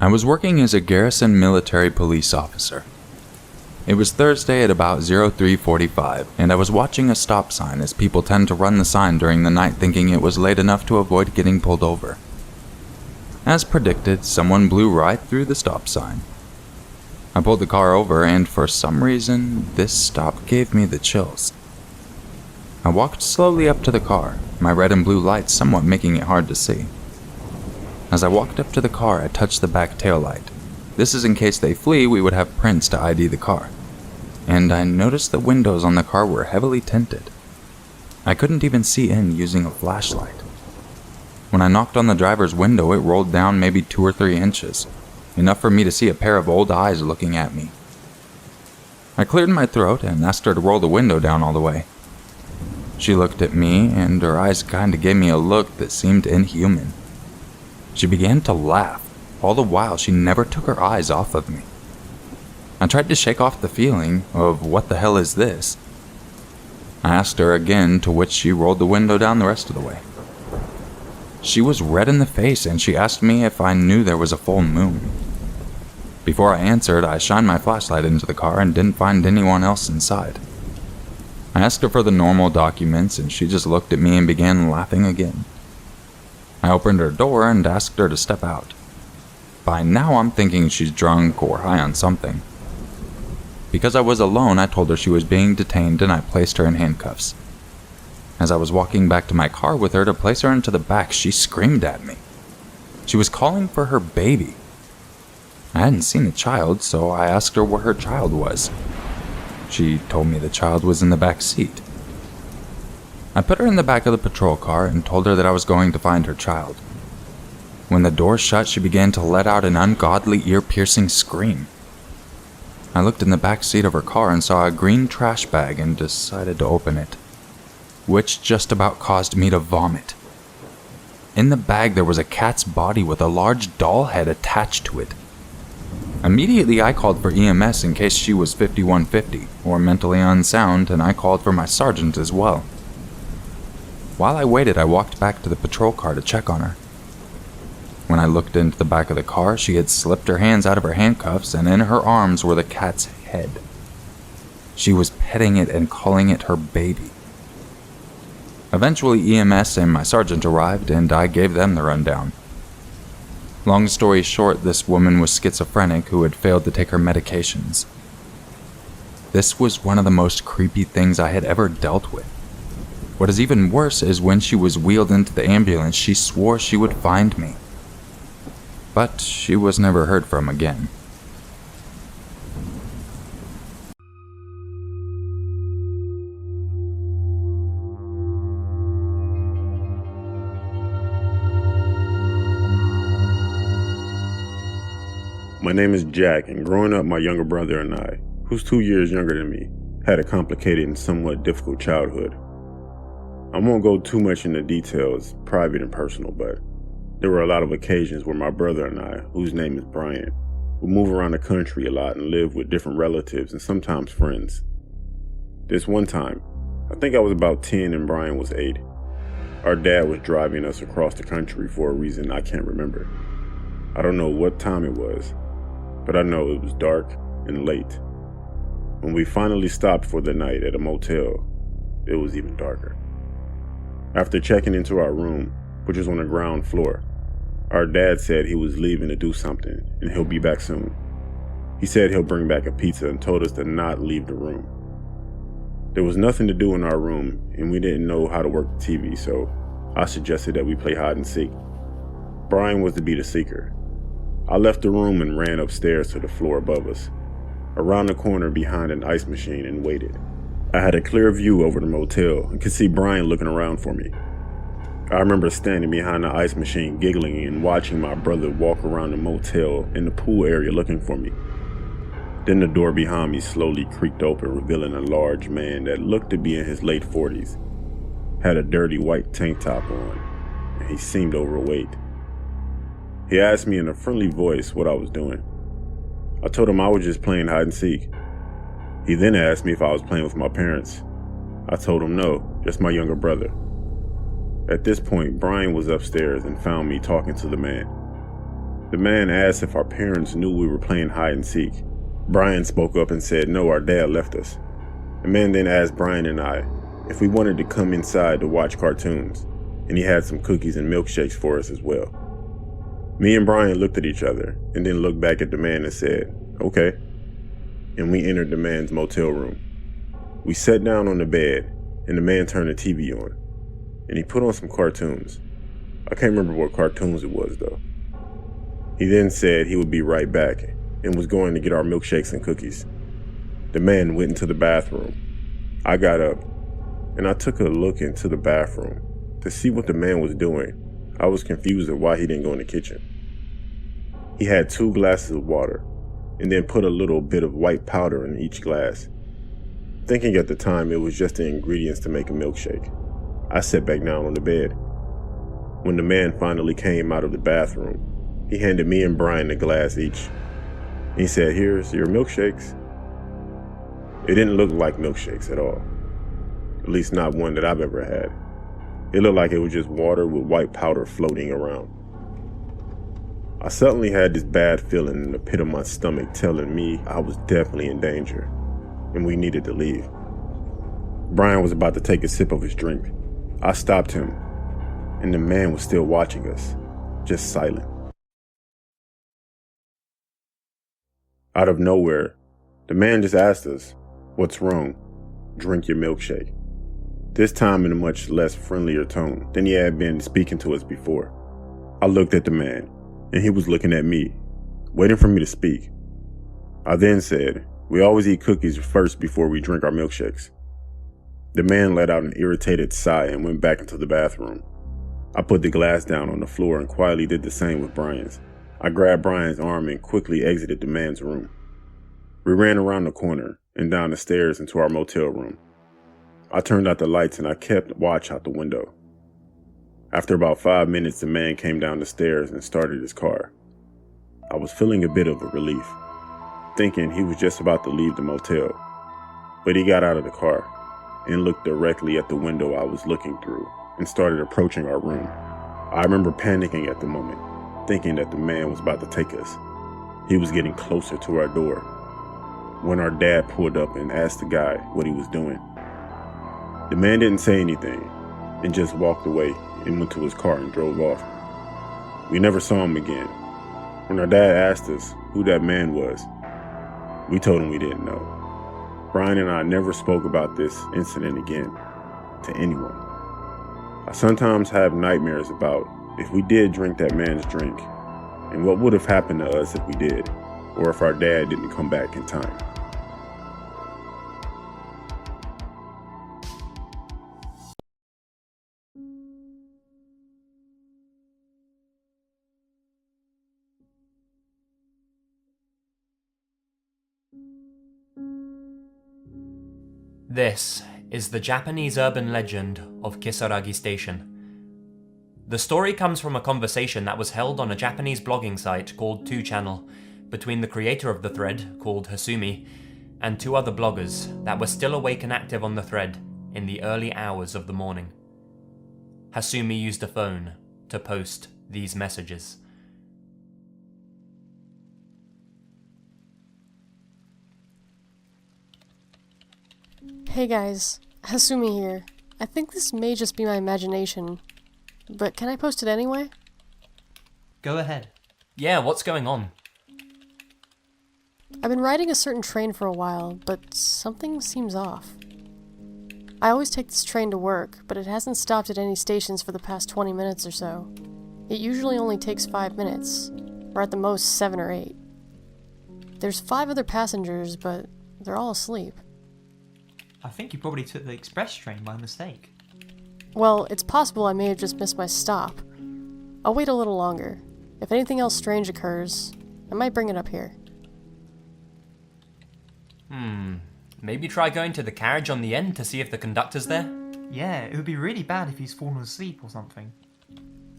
I was working as a garrison military police officer. It was Thursday at about 03:45, and I was watching a stop sign as people tend to run the sign during the night thinking it was late enough to avoid getting pulled over. As predicted, someone blew right through the stop sign. I pulled the car over, and for some reason, this stop gave me the chills. I walked slowly up to the car, my red and blue lights somewhat making it hard to see. As I walked up to the car, I touched the back taillight. This is in case they flee, we would have prints to ID the car. And I noticed the windows on the car were heavily tinted. I couldn't even see in using a flashlight. When I knocked on the driver's window, it rolled down maybe 2 or 3 inches, enough for me to see a pair of old eyes looking at me. I cleared my throat and asked her to roll the window down all the way. She looked at me, and her eyes kinda gave me a look that seemed inhuman. She began to laugh, all the while she never took her eyes off of me. I tried to shake off the feeling of what the hell is this? I asked her again, to which she rolled the window down the rest of the way. She was red in the face, and she asked me if I knew there was a full moon. Before I answered, I shined my flashlight into the car and didn't find anyone else inside. I asked her for the normal documents, and she just looked at me and began laughing again. I opened her door and asked her to step out. By now I'm thinking she's drunk or high on something. Because I was alone, I told her she was being detained and I placed her in handcuffs. As I was walking back to my car with her to place her into the back, she screamed at me. She was calling for her baby. I hadn't seen a child, so I asked her where her child was. She told me the child was in the back seat. I put her in the back of the patrol car and told her that I was going to find her child. When the door shut, she began to let out an ungodly, ear-piercing scream. I looked in the back seat of her car and saw a green trash bag and decided to open it, which just about caused me to vomit. In the bag there was a cat's body with a large doll head attached to it. Immediately I called for EMS in case she was 5150 or mentally unsound, and I called for my sergeant as well. While I waited, I walked back to the patrol car to check on her. When I looked into the back of the car, she had slipped her hands out of her handcuffs, and in her arms were the cat's head. She was petting it and calling it her baby. Eventually, EMS and my sergeant arrived, and I gave them the rundown. Long story short, this woman was schizophrenic who had failed to take her medications. This was one of the most creepy things I had ever dealt with. What is even worse is when she was wheeled into the ambulance, she swore she would find me. But she was never heard from again. My name is Jack, and growing up, my younger brother and I, who's 2 years younger than me, had a complicated and somewhat difficult childhood. I won't go too much into details, private and personal, but there were a lot of occasions where my brother and I, whose name is Brian, would move around the country a lot and live with different relatives and sometimes friends. This one time, I think I was about 10 and Brian was 8. Our dad was driving us across the country for a reason I can't remember. I don't know what time it was, but I know it was dark and late. When we finally stopped for the night at a motel, it was even darker. After checking into our room, which was on the ground floor, our dad said he was leaving to do something and he'll be back soon. He said he'll bring back a pizza and told us to not leave the room. There was nothing to do in our room and we didn't know how to work the TV, so I suggested that we play hide and seek. Brian was to be the seeker. I left the room and ran upstairs to the floor above us, around the corner behind an ice machine, and waited. I had a clear view over the motel and could see Brian looking around for me. I remember standing behind the ice machine giggling and watching my brother walk around the motel in the pool area looking for me. Then the door behind me slowly creaked open, revealing a large man that looked to be in his late 40s, had a dirty white tank top on, and he seemed overweight. He asked me in a friendly voice what I was doing. I told him I was just playing hide and seek. He then asked me if I was playing with my parents. I told him no, just my younger brother. At this point, Brian was upstairs and found me talking to the man. The man asked if our parents knew we were playing hide and seek. Brian spoke up and said no, our dad left us. The man then asked Brian and I if we wanted to come inside to watch cartoons, and he had some cookies and milkshakes for us as well. Me and Brian looked at each other and then looked back at the man and said, okay. And we entered the man's motel room. We sat down on the bed and the man turned the TV on and he put on some cartoons. I can't remember what cartoons it was though. He then said he would be right back and was going to get our milkshakes and cookies. The man went into the bathroom. I got up and I took a look into the bathroom to see what the man was doing. I was confused at why he didn't go in the kitchen. He had 2 glasses of water and then put a little bit of white powder in each glass. Thinking at the time it was just the ingredients to make a milkshake, I sat back down on the bed. When the man finally came out of the bathroom, he handed me and Brian a glass each. He said, "Here's your milkshakes." It didn't look like milkshakes at all. At least not one that I've ever had. It looked like it was just water with white powder floating around. I suddenly had this bad feeling in the pit of my stomach telling me I was definitely in danger and we needed to leave. Brian was about to take a sip of his drink. I stopped him and the man was still watching us, just silent. Out of nowhere, the man just asked us, "What's wrong?" "Drink your milkshake." This time in a much less friendlier tone than he had been speaking to us before. I looked at the man, and he was looking at me, waiting for me to speak. I then said, "We always eat cookies first before we drink our milkshakes." The man let out an irritated sigh and went back into the bathroom. I put the glass down on the floor and quietly did the same with Brian's. I grabbed Brian's arm and quickly exited the man's room. We ran around the corner and down the stairs into our motel room. I turned out the lights and I kept watch out the window. After about 5 minutes, the man came down the stairs and started his car. I was feeling a bit of a relief, thinking he was just about to leave the motel. But he got out of the car and looked directly at the window I was looking through and started approaching our room. I remember panicking at the moment, thinking that the man was about to take us. He was getting closer to our door when our dad pulled up and asked the guy what he was doing. The man didn't say anything and just walked away and went to his car and drove off. We never saw him again. When our dad asked us who that man was, we told him we didn't know. Brian and I never spoke about this incident again to anyone. I sometimes have nightmares about if we did drink that man's drink and what would have happened to us if we did, or if our dad didn't come back in time. This is the Japanese urban legend of Kisaragi Station. The story comes from a conversation that was held on a Japanese blogging site called 2channel between the creator of the thread, called Hasumi, and 2 other bloggers that were still awake and active on the thread in the early hours of the morning. Hasumi used a phone to post these messages. Hey guys, Hasumi here. I think this may just be my imagination, but can I post it anyway? Go ahead. Yeah, what's going on? I've been riding a certain train for a while, but something seems off. I always take this train to work, but it hasn't stopped at any stations for the past 20 minutes or so. It usually only takes 5 minutes, or at the most 7 or 8. There's 5 other passengers, but they're all asleep. I think you probably took the express train by mistake. Well, it's possible I may have just missed my stop. I'll wait a little longer. If anything else strange occurs, I might bring it up here. Maybe try going to the carriage on the end to see if the conductor's there? Yeah, it would be really bad if he's fallen asleep or something.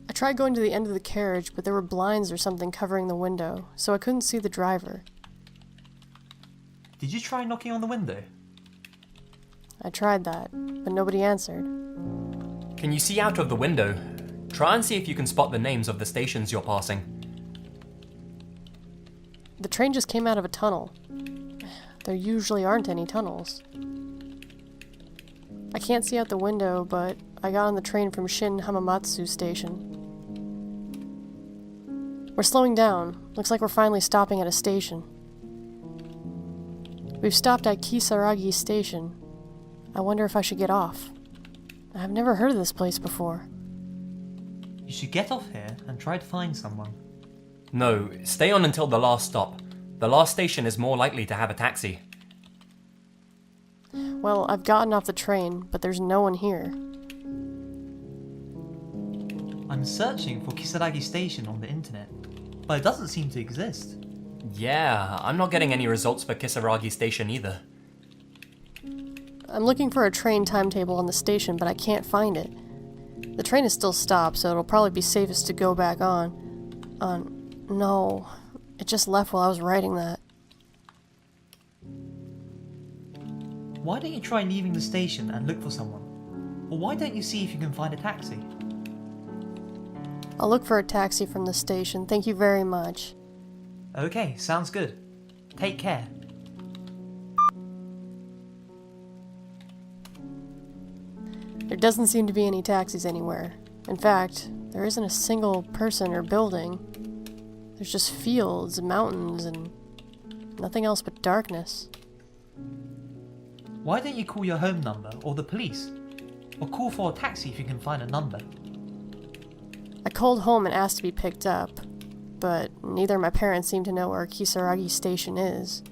I tried going to the end of the carriage, but there were blinds or something covering the window, so I couldn't see the driver. Did you try knocking on the window? I tried that, but nobody answered. Can you see out of the window? Try and see if you can spot the names of the stations you're passing. The train just came out of a tunnel. There usually aren't any tunnels. I can't see out the window, but I got on the train from Shin Hamamatsu Station. We're slowing down. Looks like we're finally stopping at a station. We've stopped at Kisaragi Station. I wonder if I should get off. I've never heard of this place before. You should get off here and try to find someone. No, stay on until the last stop. The last station is more likely to have a taxi. Well, I've gotten off the train, but there's no one here. I'm searching for Kisaragi Station on the internet, but it doesn't seem to exist. Yeah, I'm not getting any results for Kisaragi Station either. I'm looking for a train timetable on the station, but I can't find it. The train is still stopped, so it'll probably be safest to go back on. No, it just left while I was writing that. Why don't you try leaving the station and look for someone? Or why don't you see if you can find a taxi? I'll look for a taxi from the station, thank you very much. Okay, sounds good. Take care. There doesn't seem to be any taxis anywhere. In fact, there isn't a single person or building. There's just fields and mountains and nothing else but darkness. Why don't you call your home number or the police? Or call for a taxi if you can find a number. I called home and asked to be picked up, but neither of my parents seem to know where Kisaragi Station is.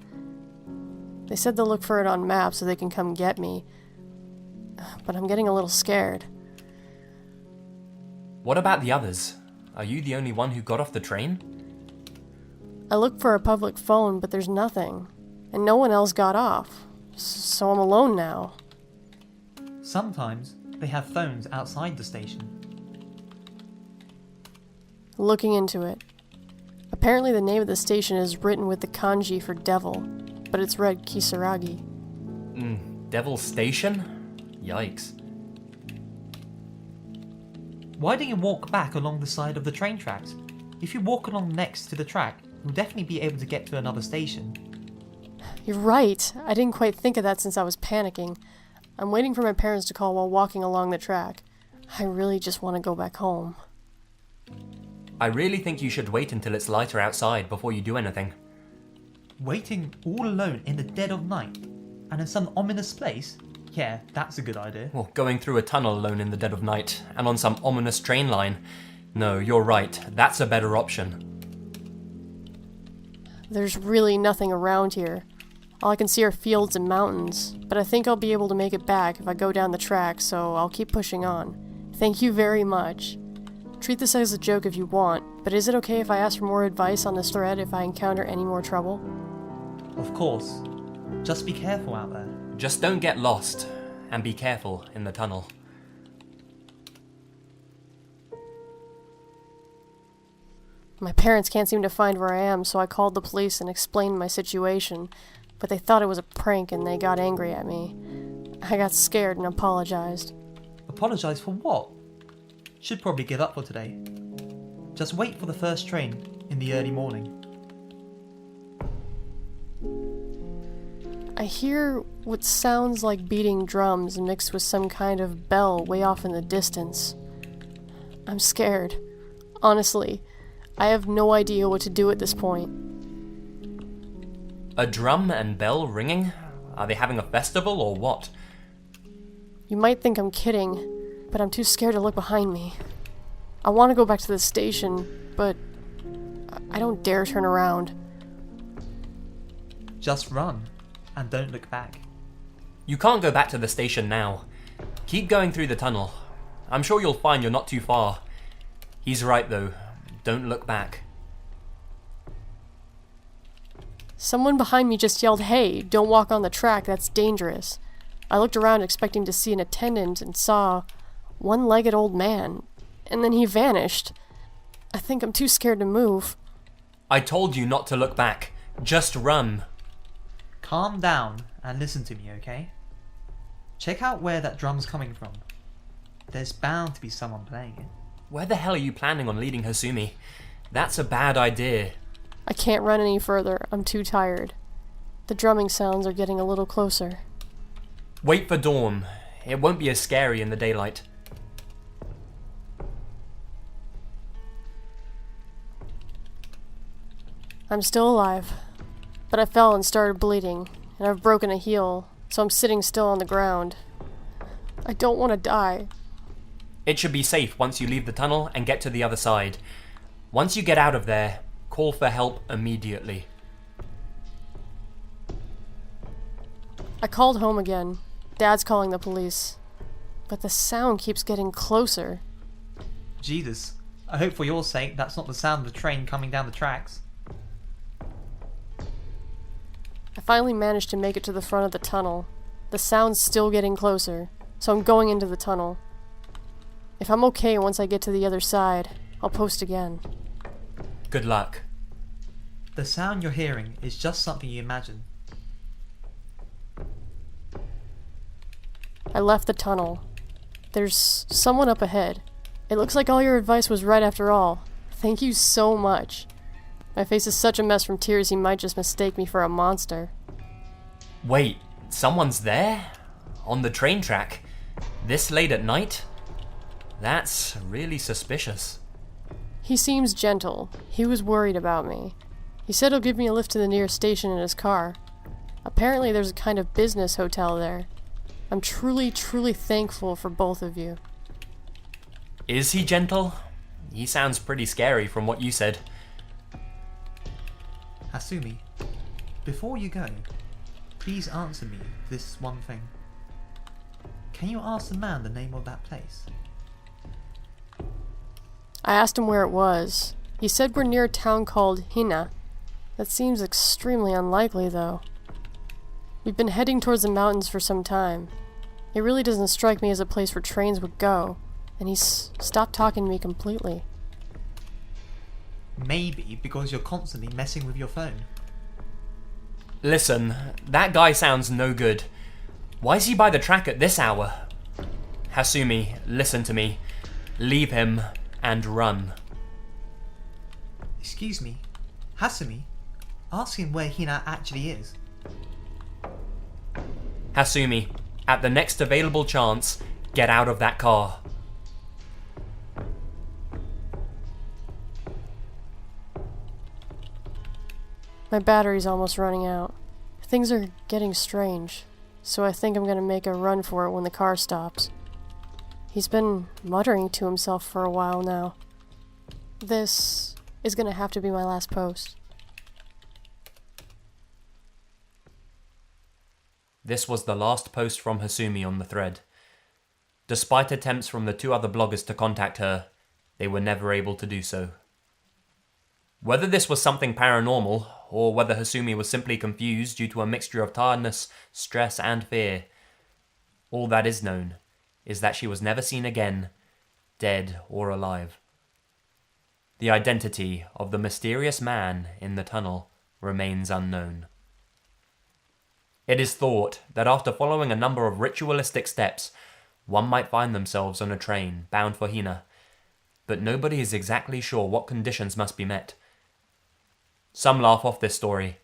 They said they'll look for it on maps so they can come get me, but I'm getting a little scared. What about the others? Are you the only one who got off the train? I looked for a public phone, but there's nothing, and no one else got off, so I'm alone now. Sometimes they have phones outside the station. Looking into it. Apparently the name of the station is written with the kanji for devil, but it's read Kisaragi. Devil Station? Yikes. Why don't you walk back along the side of the train tracks? If you walk along next to the track, you'll definitely be able to get to another station. You're right. I didn't quite think of that since I was panicking. I'm waiting for my parents to call while walking along the track. I really just want to go back home. I really think you should wait until it's lighter outside before you do anything. Waiting all alone in the dead of night? And in some ominous place? Yeah, that's a good idea. Or going through a tunnel alone in the dead of night, and on some ominous train line. No, you're right. That's a better option. There's really nothing around here. All I can see are fields and mountains, but I think I'll be able to make it back if I go down the track, so I'll keep pushing on. Thank you very much. Treat this as a joke if you want, but is it okay if I ask for more advice on this thread if I encounter any more trouble? Of course. Just be careful out there. Just don't get lost, and be careful in the tunnel. My parents can't seem to find where I am, so I called the police and explained my situation, but they thought it was a prank and they got angry at me. I got scared and apologized. Apologize for what? Should probably give up for today. Just wait for the first train in the early morning. I hear what sounds like beating drums mixed with some kind of bell way off in the distance. I'm scared. Honestly, I have no idea what to do at this point. A drum and bell ringing? Are they having a festival or what? You might think I'm kidding, but I'm too scared to look behind me. I want to go back to the station, but I don't dare turn around. Just run, and don't look back. You can't go back to the station now. Keep going through the tunnel. I'm sure you'll find you're not too far. He's right though. Don't look back. Someone behind me just yelled, "Hey, don't walk on the track, that's dangerous." I looked around expecting to see an attendant and saw one-legged old man, and then he vanished. I think I'm too scared to move. I told you not to look back. Just run. Calm down and listen to me, okay? Check out where that drum's coming from. There's bound to be someone playing it. Where the hell are you planning on leading Hasumi? That's a bad idea. I can't run any further. I'm too tired. The drumming sounds are getting a little closer. Wait for dawn. It won't be as scary in the daylight. I'm still alive, but I fell and started bleeding, and I've broken a heel, so I'm sitting still on the ground. I don't want to die. It should be safe once you leave the tunnel and get to the other side. Once you get out of there, call for help immediately. I called home again. Dad's calling the police. But the sound keeps getting closer. Jesus, I hope for your sake that's not the sound of the train coming down the tracks. I finally managed to make it to the front of the tunnel. The sound's still getting closer, so I'm going into the tunnel. If I'm okay once I get to the other side, I'll post again. Good luck. The sound you're hearing is just something you imagine. I left the tunnel. There's someone up ahead. It looks like all your advice was right after all. Thank you so much. My face is such a mess from tears he might just mistake me for a monster. Wait, someone's there? On the train track? This late at night? That's really suspicious. He seems gentle. He was worried about me. He said he'll give me a lift to the nearest station in his car. Apparently there's a kind of business hotel there. I'm truly, truly thankful for both of you. Is he gentle? He sounds pretty scary from what you said. Hasumi, before you go, please answer me this one thing. Can you ask the man the name of that place? I asked him where it was. He said we're near a town called Hina. That seems extremely unlikely, though. We've been heading towards the mountains for some time. It really doesn't strike me as a place where trains would go, and he's stopped talking to me completely. Maybe because you're constantly messing with your phone. Listen, that guy sounds no good. Why is he by the track at this hour? Hasumi, listen to me. Leave him and run. Excuse me, Hasumi, ask him where Hina actually is. Hasumi, at the next available chance, get out of that car. My battery's almost running out. Things are getting strange, so I think I'm gonna make a run for it when the car stops. He's been muttering to himself for a while now. This is gonna have to be my last post. This was the last post from Hasumi on the thread. Despite attempts from the two other bloggers to contact her, they were never able to do so. Whether this was something paranormal, or whether Hasumi was simply confused due to a mixture of tiredness, stress, and fear, all that is known is that she was never seen again, dead or alive. The identity of the mysterious man in the tunnel remains unknown. It is thought that after following a number of ritualistic steps, one might find themselves on a train bound for Hina, but nobody is exactly sure what conditions must be met. Some laugh off this story,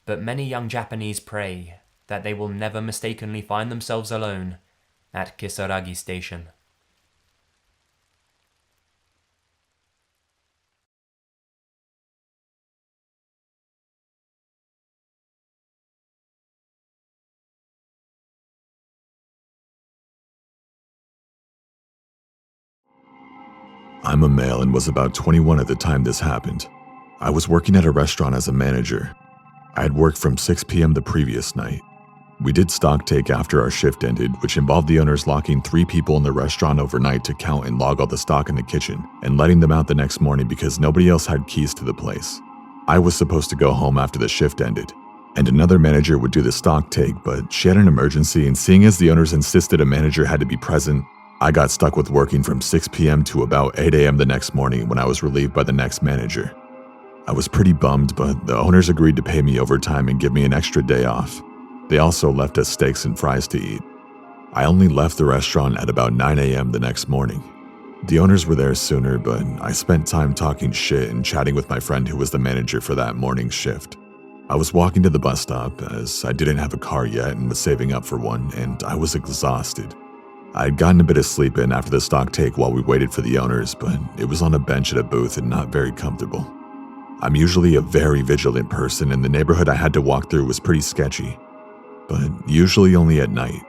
but many young Japanese pray that they will never mistakenly find themselves alone at Kisaragi Station. I'm a male and was about 21 at the time this happened. I was working at a restaurant as a manager. I had worked from 6 p.m. the previous night. We did stock take after our shift ended, which involved the owners locking 3 people in the restaurant overnight to count and log all the stock in the kitchen, and letting them out the next morning because nobody else had keys to the place. I was supposed to go home after the shift ended, and another manager would do the stock take, but she had an emergency, and seeing as the owners insisted a manager had to be present, I got stuck with working from 6 p.m. to about 8 a.m. the next morning when I was relieved by the next manager. I was pretty bummed, but the owners agreed to pay me overtime and give me an extra day off. They also left us steaks and fries to eat. I only left the restaurant at about 9 a.m. the next morning. The owners were there sooner, but I spent time talking shit and chatting with my friend who was the manager for that morning shift. I was walking to the bus stop as I didn't have a car yet and was saving up for one, and I was exhausted. I had gotten a bit of sleep in after the stock take while we waited for the owners, but it was on a bench at a booth and not very comfortable. I'm usually a very vigilant person, and the neighborhood I had to walk through was pretty sketchy, but usually only at night.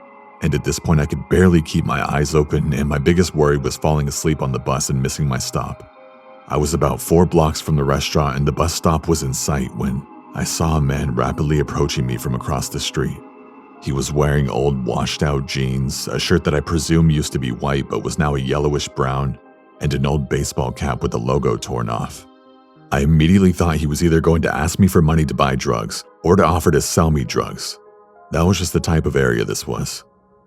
And at this point I could barely keep my eyes open, and my biggest worry was falling asleep on the bus and missing my stop. I was about 4 blocks from the restaurant and the bus stop was in sight when I saw a man rapidly approaching me from across the street. He was wearing old washed out jeans, a shirt that I presume used to be white but was now a yellowish brown, and an old baseball cap with the logo torn off. I immediately thought he was either going to ask me for money to buy drugs or to offer to sell me drugs. That was just the type of area this was.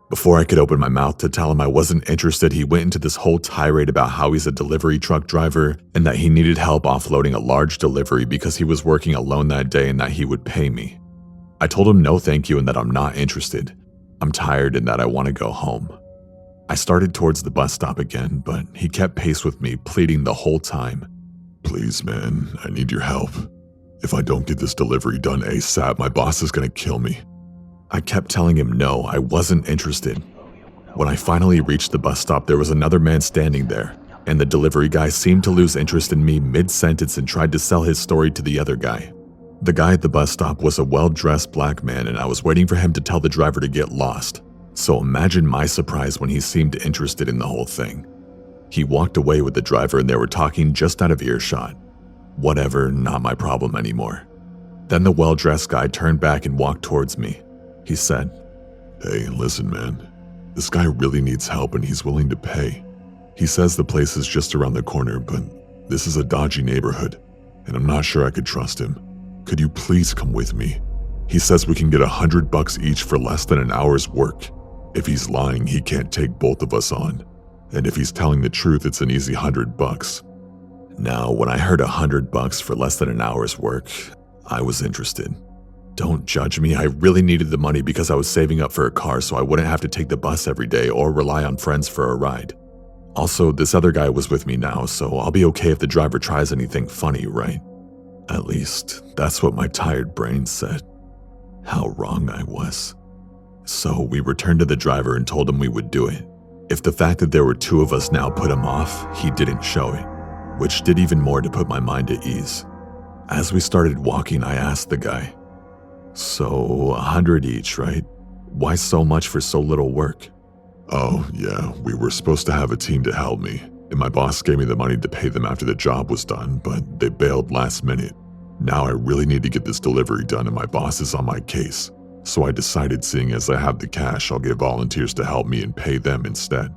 Before I could open my mouth to tell him I wasn't interested, he went into this whole tirade about how he's a delivery truck driver and that he needed help offloading a large delivery because he was working alone that day and that he would pay me. I told him no thank you and that I'm not interested. I'm tired and that I want to go home. I started towards the bus stop again, but he kept pace with me, pleading the whole time. Please, man, I need your help. If I don't get this delivery done ASAP, my boss is going to kill me. I kept telling him no, I wasn't interested. When I finally reached the bus stop, there was another man standing there, and the delivery guy seemed to lose interest in me mid-sentence and tried to sell his story to the other guy. The guy at the bus stop was a well-dressed black man, and I was waiting for him to tell the driver to get lost. So imagine my surprise when he seemed interested in the whole thing. He walked away with the driver and they were talking just out of earshot. Whatever, not my problem anymore. Then the well-dressed guy turned back and walked towards me. He said, "Hey, listen, man. This guy really needs help and he's willing to pay. He says the place is just around the corner, but this is a dodgy neighborhood, and I'm not sure I could trust him. Could you please come with me? He says we can get $100 each for less than an hour's work. If he's lying, he can't take both of us on. And if he's telling the truth, it's an easy $100. Now, when I heard $100 for less than an hour's work, I was interested. Don't judge me, I really needed the money because I was saving up for a car so I wouldn't have to take the bus every day or rely on friends for a ride. Also, this other guy was with me now, so I'll be okay if the driver tries anything funny, right? At least, that's what my tired brain said. How wrong I was. So we returned to the driver and told him we would do it. If the fact that there were 2 of us now put him off, he didn't show it, which did even more to put my mind at ease. As we started walking, I asked the guy, "So, $100 each, right? Why so much for so little work?" "Oh, yeah, we were supposed to have a team to help me, and my boss gave me the money to pay them after the job was done, but they bailed last minute. Now I really need to get this delivery done and my boss is on my case. So I decided, seeing as I have the cash, I'll get volunteers to help me and pay them instead."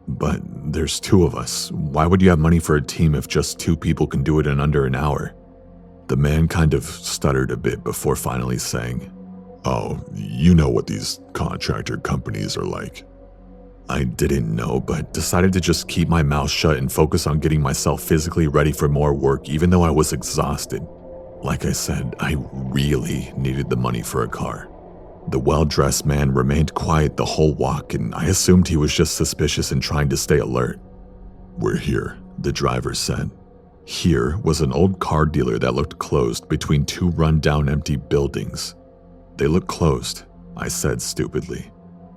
"But there's 2 of us. Why would you have money for a team if just 2 people can do it in under an hour?" The man kind of stuttered a bit before finally saying, "Oh, you know what these contractor companies are like." I didn't know, but decided to just keep my mouth shut and focus on getting myself physically ready for more work even though I was exhausted. Like I said, I really needed the money for a car. The well-dressed man remained quiet the whole walk, and I assumed he was just suspicious and trying to stay alert. "We're here," the driver said. Here was an old car dealer that looked closed between 2 run-down empty buildings. "They look closed," I said stupidly.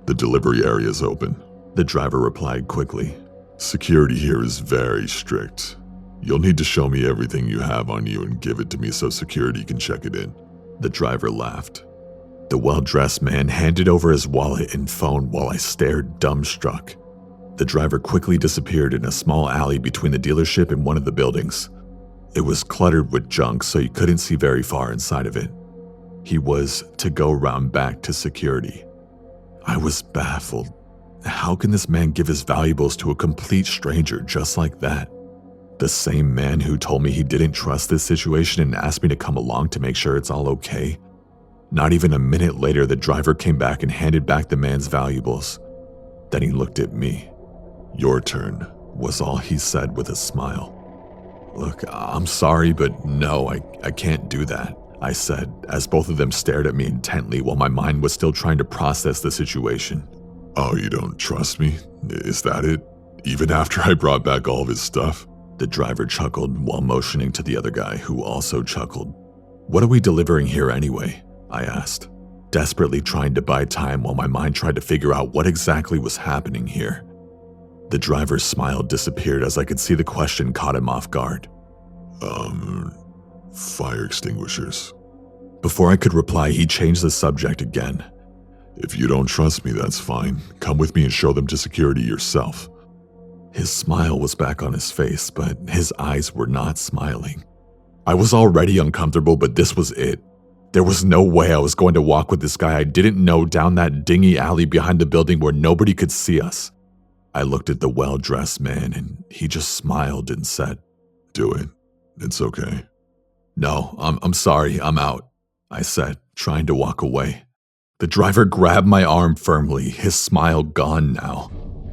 "The delivery area is open," the driver replied quickly. "Security here is very strict. You'll need to show me everything you have on you and give it to me so security can check it in." The driver laughed. The well-dressed man handed over his wallet and phone while I stared dumbstruck. The driver quickly disappeared in a small alley between the dealership and one of the buildings. It was cluttered with junk, so you couldn't see very far inside of it. He was to go round back to security. I was baffled. How can this man give his valuables to a complete stranger just like that? The same man who told me he didn't trust this situation and asked me to come along to make sure it's all okay. Not even a minute later, the driver came back and handed back the man's valuables. Then he looked at me. "Your turn," was all he said with a smile. "Look, I'm sorry, but no, I can't do that," I said, as both of them stared at me intently while my mind was still trying to process the situation. "Oh, you don't trust me? Is that it?" Even after I brought back all of his stuff? The driver chuckled while motioning to the other guy, who also chuckled. What are we delivering here anyway? I asked, desperately trying to buy time while my mind tried to figure out what exactly was happening here. The driver's smile disappeared as I could see the question caught him off guard. Fire extinguishers. Before I could reply, he changed the subject again. If you don't trust me, that's fine. Come with me and show them to security yourself. His smile was back on his face, but his eyes were not smiling. I was already uncomfortable, but this was it. There was no way I was going to walk with this guy I didn't know down that dingy alley behind the building where nobody could see us. I looked at the well-dressed man, and he just smiled and said, "Do it. It's okay." "No, I'm sorry, I'm out," I said, trying to walk away. The driver grabbed my arm firmly, his smile gone now.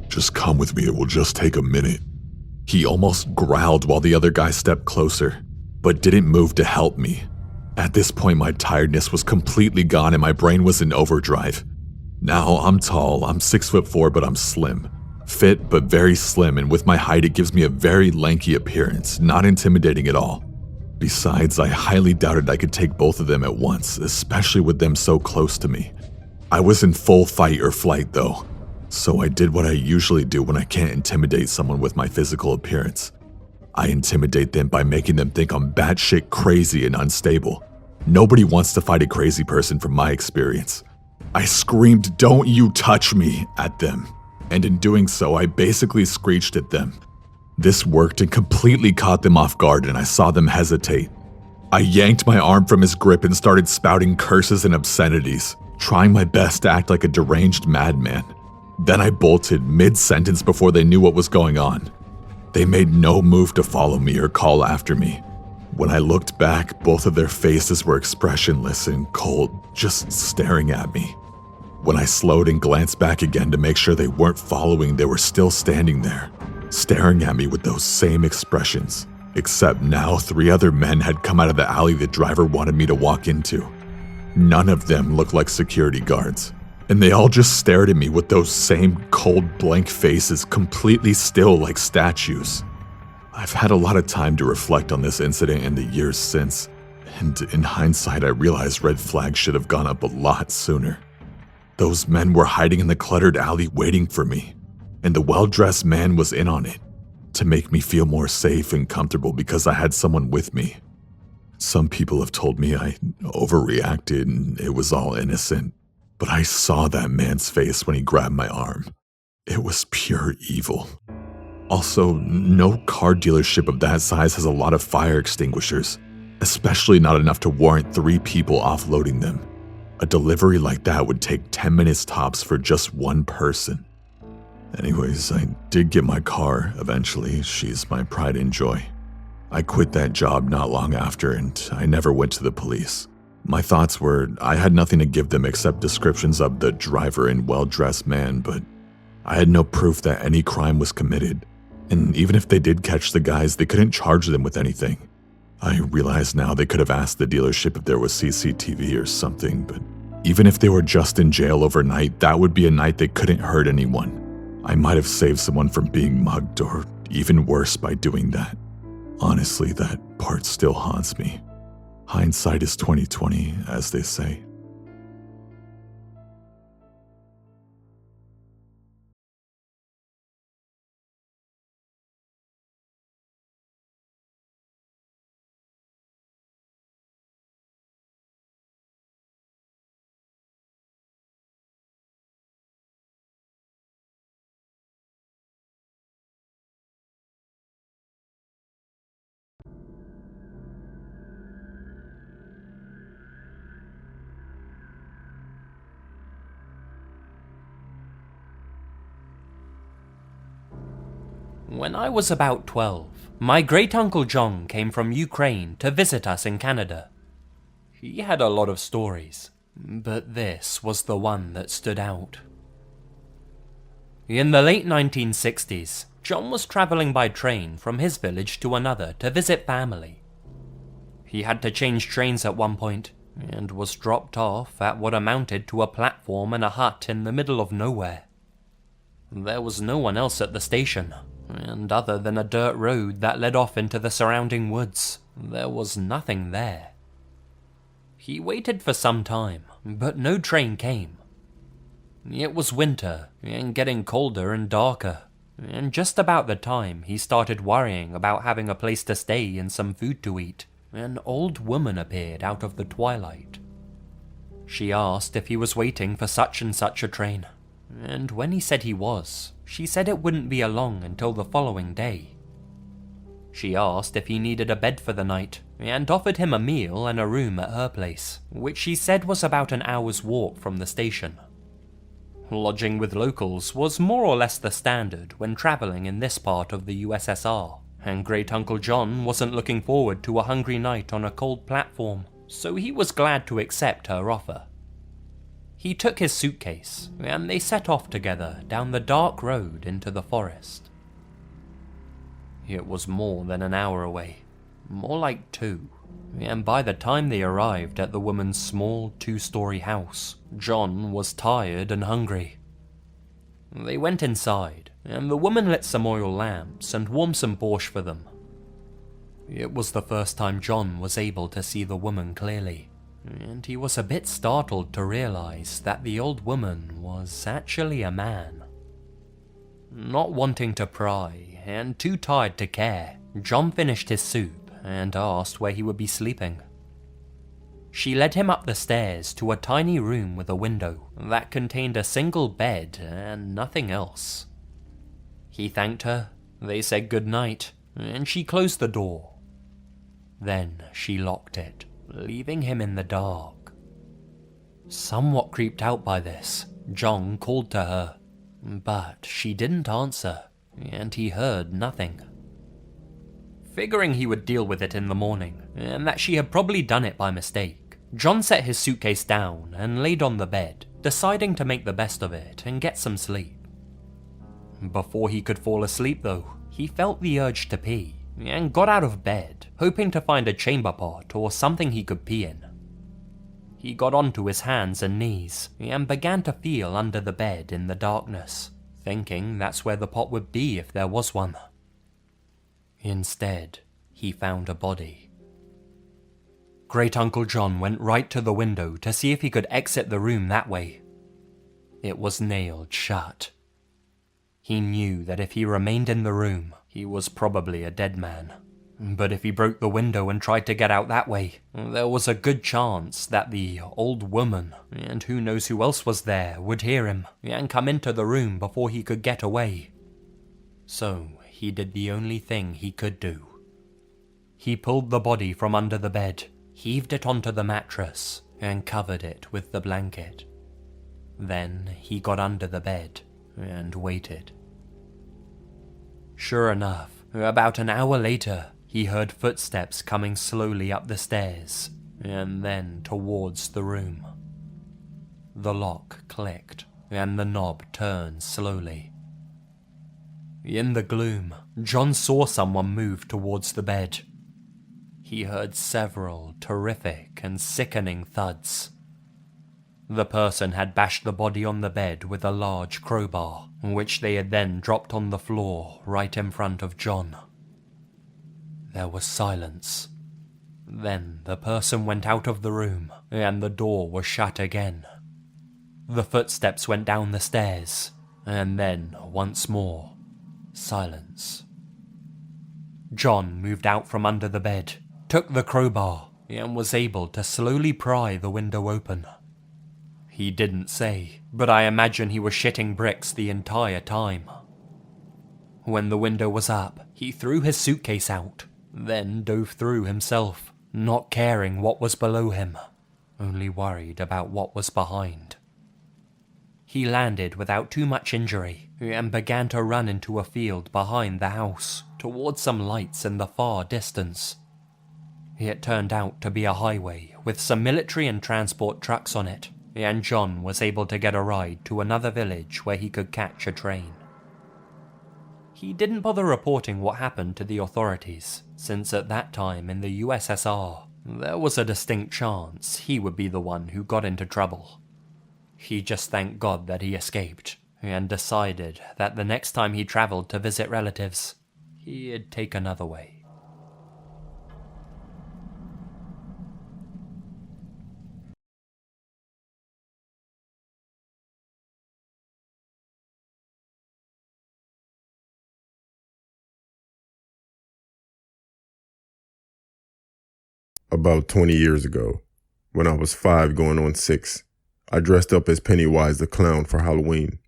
"Just come with me, it will just take a minute." He almost growled while the other guy stepped closer, but didn't move to help me. At this point, my tiredness was completely gone and my brain was in overdrive. Now, I'm tall, I'm 6'4", but I'm slim. Fit, but very slim, and with my height, it gives me a very lanky appearance, not intimidating at all. Besides, I highly doubted I could take both of them at once, especially with them so close to me. I was in full fight or flight though, so I did what I usually do when I can't intimidate someone with my physical appearance. I intimidate them by making them think I'm batshit crazy and unstable. Nobody wants to fight a crazy person from my experience. I screamed, "Don't you touch me," at them, and in doing so, I basically screeched at them. This worked and completely caught them off guard, and I saw them hesitate. I yanked my arm from his grip and started spouting curses and obscenities, trying my best to act like a deranged madman. Then I bolted mid-sentence before they knew what was going on. They made no move to follow me or call after me. When I looked back, both of their faces were expressionless and cold, just staring at me. When I slowed and glanced back again to make sure they weren't following, they were still standing there, staring at me with those same expressions. Except now 3 other men had come out of the alley the driver wanted me to walk into. None of them looked like security guards, and they all just stared at me with those same cold, blank faces, completely still like statues. I've had a lot of time to reflect on this incident in the years since, and in hindsight I realized red flags should have gone up a lot sooner. Those men were hiding in the cluttered alley waiting for me, and the well-dressed man was in on it, to make me feel more safe and comfortable because I had someone with me. Some people have told me I overreacted and it was all innocent, but I saw that man's face when he grabbed my arm. It was pure evil. Also, no car dealership of that size has a lot of fire extinguishers, especially not enough to warrant 3 people offloading them. A delivery like that would take 10 minutes tops for just one person. Anyways, I did get my car eventually. She's my pride and joy. I quit that job not long after, and I never went to the police. My thoughts were I had nothing to give them except descriptions of the driver and well-dressed man, but I had no proof that any crime was committed. And even if they did catch the guys, they couldn't charge them with anything. I realize now they could have asked the dealership if there was CCTV or something, but even if they were just in jail overnight, that would be a night they couldn't hurt anyone. I might have saved someone from being mugged, or even worse by doing that. Honestly, that part still haunts me. Hindsight is 20/20, as they say. When I was about 12, my great-uncle John came from Ukraine to visit us in Canada. He had a lot of stories, but this was the one that stood out. In the late 1960s, John was travelling by train from his village to another to visit family. He had to change trains at one point, and was dropped off at what amounted to a platform in a hut in the middle of nowhere. There was no one else at the station, and other than a dirt road that led off into the surrounding woods, there was nothing there. He waited for some time, but no train came. It was winter, and getting colder and darker, and just about the time he started worrying about having a place to stay and some food to eat, an old woman appeared out of the twilight. She asked if he was waiting for such and such a train, and when he said he was, she said it wouldn't be along until the following day. She asked if he needed a bed for the night, and offered him a meal and a room at her place, which she said was about an hour's walk from the station. Lodging with locals was more or less the standard when travelling in this part of the USSR, and Great Uncle John wasn't looking forward to a hungry night on a cold platform, so he was glad to accept her offer. He took his suitcase, and they set off together down the dark road into the forest. It was more than an hour away, more like 2, and by the time they arrived at the woman's small 2-story house, John was tired and hungry. They went inside, and the woman lit some oil lamps and warmed some borscht for them. It was the first time John was able to see the woman clearly, and he was a bit startled to realize that the old woman was actually a man. Not wanting to pry, and too tired to care, John finished his soup and asked where he would be sleeping. She led him up the stairs to a tiny room with a window that contained a single bed and nothing else. He thanked her, they said goodnight, and she closed the door. Then she locked it, leaving him in the dark. Somewhat creeped out by this, John called to her, but she didn't answer, and he heard nothing. Figuring he would deal with it in the morning, and that she had probably done it by mistake, John set his suitcase down and laid on the bed, deciding to make the best of it and get some sleep. Before he could fall asleep though, he felt the urge to pee, and got out of bed, hoping to find a chamber pot or something he could pee in. He got onto his hands and knees, and began to feel under the bed in the darkness, thinking that's where the pot would be if there was one. Instead, he found a body. Great Uncle John went right to the window to see if he could exit the room that way. It was nailed shut. He knew that if he remained in the room, he was probably a dead man. But if he broke the window and tried to get out that way, there was a good chance that the old woman, and who knows who else was there, would hear him and come into the room before he could get away. So he did the only thing he could do. He pulled the body from under the bed, heaved it onto the mattress, and covered it with the blanket. Then he got under the bed and waited. Sure enough, about an hour later, he heard footsteps coming slowly up the stairs, and then towards the room. The lock clicked, and the knob turned slowly. In the gloom, John saw someone move towards the bed. He heard several terrific and sickening thuds. The person had bashed the body on the bed with a large crowbar, which they had then dropped on the floor right in front of John. There was silence. Then the person went out of the room, and the door was shut again. The footsteps went down the stairs, and then, once more, silence. John moved out from under the bed, took the crowbar, and was able to slowly pry the window open. He didn't say, but I imagine he was shitting bricks the entire time. When the window was up, he threw his suitcase out, then dove through himself, not caring what was below him, only worried about what was behind. He landed without too much injury, and began to run into a field behind the house, towards some lights in the far distance. It turned out to be a highway with some military and transport trucks on it, and John was able to get a ride to another village where he could catch a train. He didn't bother reporting what happened to the authorities, since at that time in the USSR, there was a distinct chance he would be the one who got into trouble. He just thanked God that he escaped, and decided that the next time he traveled to visit relatives, he'd take another way. About 20 years ago, when I was 5 going on 6, I dressed up as Pennywise the Clown for Halloween.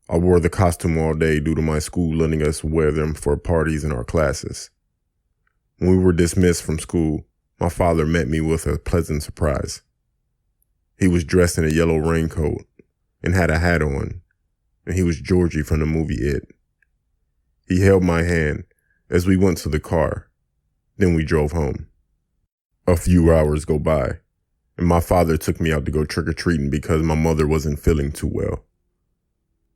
I wore the costume all day due to my school letting us wear them for parties in our classes. When we were dismissed from school, my father met me with a pleasant surprise. He was dressed in a yellow raincoat and had a hat on, and he was Georgie from the movie It. He held my hand as we went to the car, then we drove home. A few hours go by, and my father took me out to go trick-or-treating because my mother wasn't feeling too well.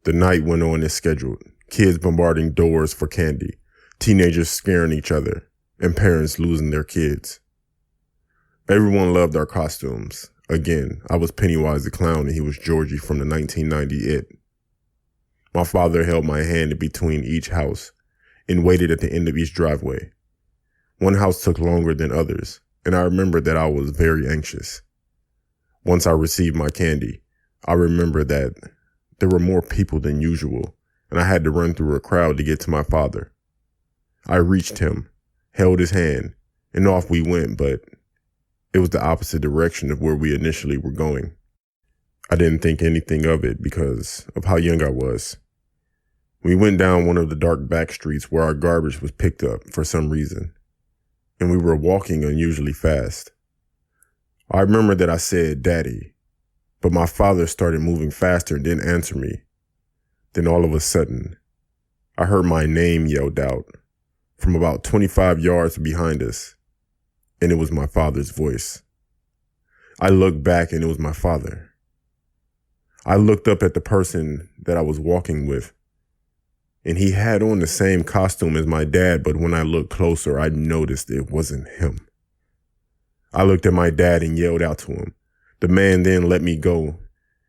The night went on as scheduled, kids bombarding doors for candy, teenagers scaring each other, and parents losing their kids. Everyone loved our costumes. Again, I was Pennywise the Clown and he was Georgie from the 1990 It. My father held my hand in between each house and waited at the end of each driveway. One house took longer than others, and I remember that I was very anxious. Once I received my candy, I remember that there were more people than usual, and I had to run through a crowd to get to my father. I reached him, held his hand, and off we went, but it was the opposite direction of where we initially were going. I didn't think anything of it because of how young I was. We went down one of the dark back streets where our garbage was picked up for some reason, and we were walking unusually fast. I remember that I said, "Daddy," but my father started moving faster and didn't answer me. Then all of a sudden, I heard my name yelled out from about 25 yards behind us, and it was my father's voice. I looked back and it was my father. I looked up at the person that I was walking with, and he had on the same costume as my dad, but when I looked closer, I noticed it wasn't him. I looked at my dad and yelled out to him. The man then let me go,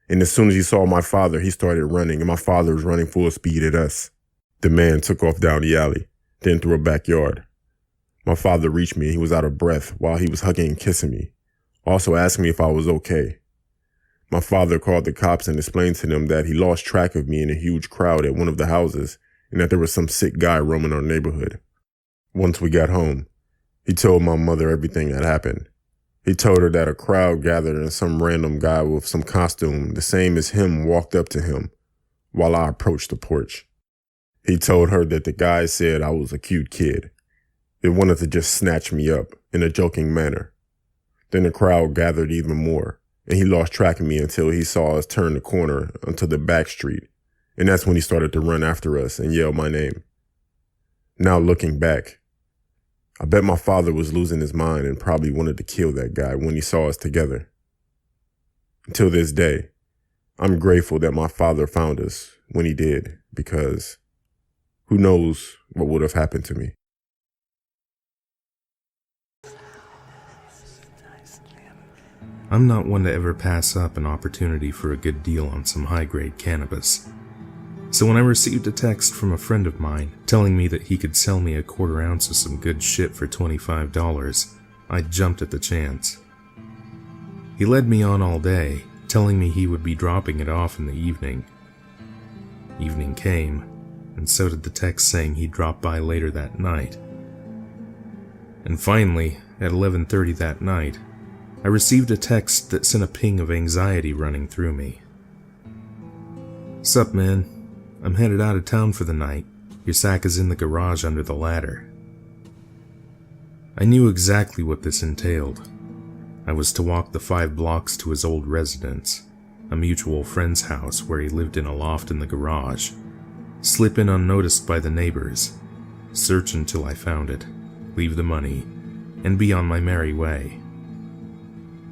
and as soon as he saw my father, he started running, and my father was running full speed at us. The man took off down the alley, then through a backyard. My father reached me and he was out of breath while he was hugging and kissing me, also asking me if I was okay. My father called the cops and explained to them that he lost track of me in a huge crowd at one of the houses and that there was some sick guy roaming our neighborhood. Once we got home, he told my mother everything that happened. He told her that a crowd gathered and some random guy with some costume the same as him walked up to him while I approached the porch. He told her that the guy said I was a cute kid. They wanted to just snatch me up in a joking manner. Then the crowd gathered even more, and he lost track of me until he saw us turn the corner onto the back street, and that's when he started to run after us and yell my name. Now looking back, I bet my father was losing his mind and probably wanted to kill that guy when he saw us together. Until this day, I'm grateful that my father found us when he did, because who knows what would have happened to me. I'm not one to ever pass up an opportunity for a good deal on some high-grade cannabis. So when I received a text from a friend of mine telling me that he could sell me a quarter ounce of some good shit for $25, I jumped at the chance. He led me on all day, telling me he would be dropping it off in the evening. Evening came, and so did the text saying he'd drop by later that night. And finally, at 11:30 that night, I received a text that sent a ping of anxiety running through me. "Sup, man? I'm headed out of town for the night. Your sack is in the garage under the ladder." I knew exactly what this entailed. I was to walk the 5 blocks to his old residence, a mutual friend's house where he lived in a loft in the garage, slip in unnoticed by the neighbors, search until I found it, leave the money, and be on my merry way.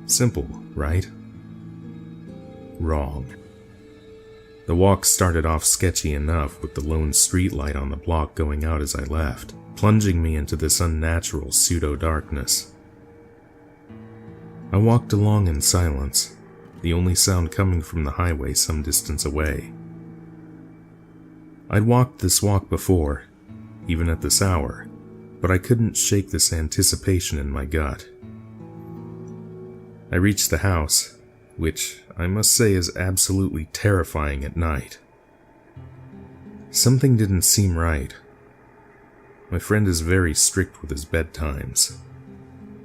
Simple, right? Wrong. The walk started off sketchy enough with the lone streetlight on the block going out as I left, plunging me into this unnatural pseudo-darkness. I walked along in silence, the only sound coming from the highway some distance away. I'd walked this walk before, even at this hour, but I couldn't shake this anticipation in my gut. I reached the house, which I must say is absolutely terrifying at night. Something didn't seem right. My friend is very strict with his bedtimes.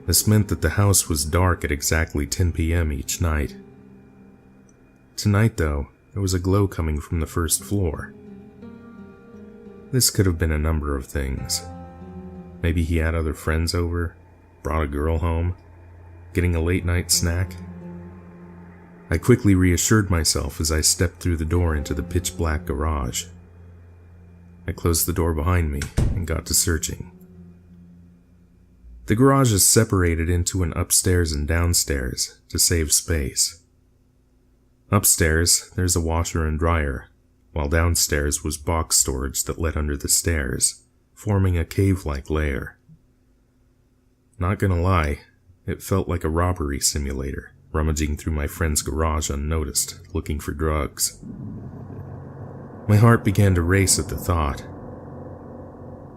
This meant that the house was dark at exactly 10 p.m. each night. Tonight, though, there was a glow coming from the first floor. This could have been a number of things. Maybe he had other friends over, brought a girl home, getting a late-night snack. I quickly reassured myself as I stepped through the door into the pitch-black garage. I closed the door behind me and got to searching. The garage is separated into an upstairs and downstairs to save space. Upstairs, there's a washer and dryer, while downstairs was box storage that led under the stairs, forming a cave-like layer. Not gonna lie, it felt like a robbery simulator, rummaging through my friend's garage unnoticed, looking for drugs. My heart began to race at the thought.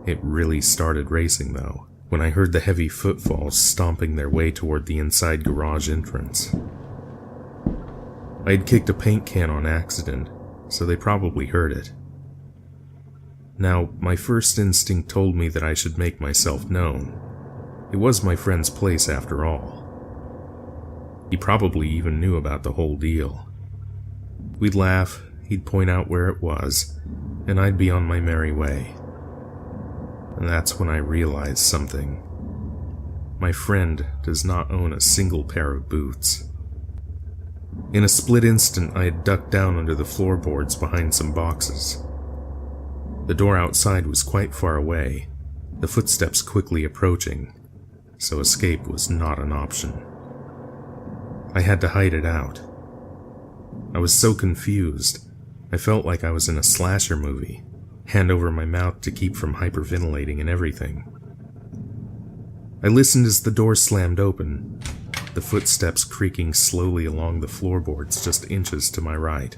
It really started racing, though, when I heard the heavy footfalls stomping their way toward the inside garage entrance. I had kicked a paint can on accident, so they probably heard it. Now, my first instinct told me that I should make myself known. It was my friend's place after all. He probably even knew about the whole deal. We'd laugh, he'd point out where it was, and I'd be on my merry way. And that's when I realized something. My friend does not own a single pair of boots. In a split instant, I had ducked down under the floorboards behind some boxes. The door outside was quite far away, the footsteps quickly approaching, so escape was not an option. I had to hide it out. I was so confused, I felt like I was in a slasher movie, hand over my mouth to keep from hyperventilating and everything. I listened as the door slammed open, the footsteps creaking slowly along the floorboards just inches to my right.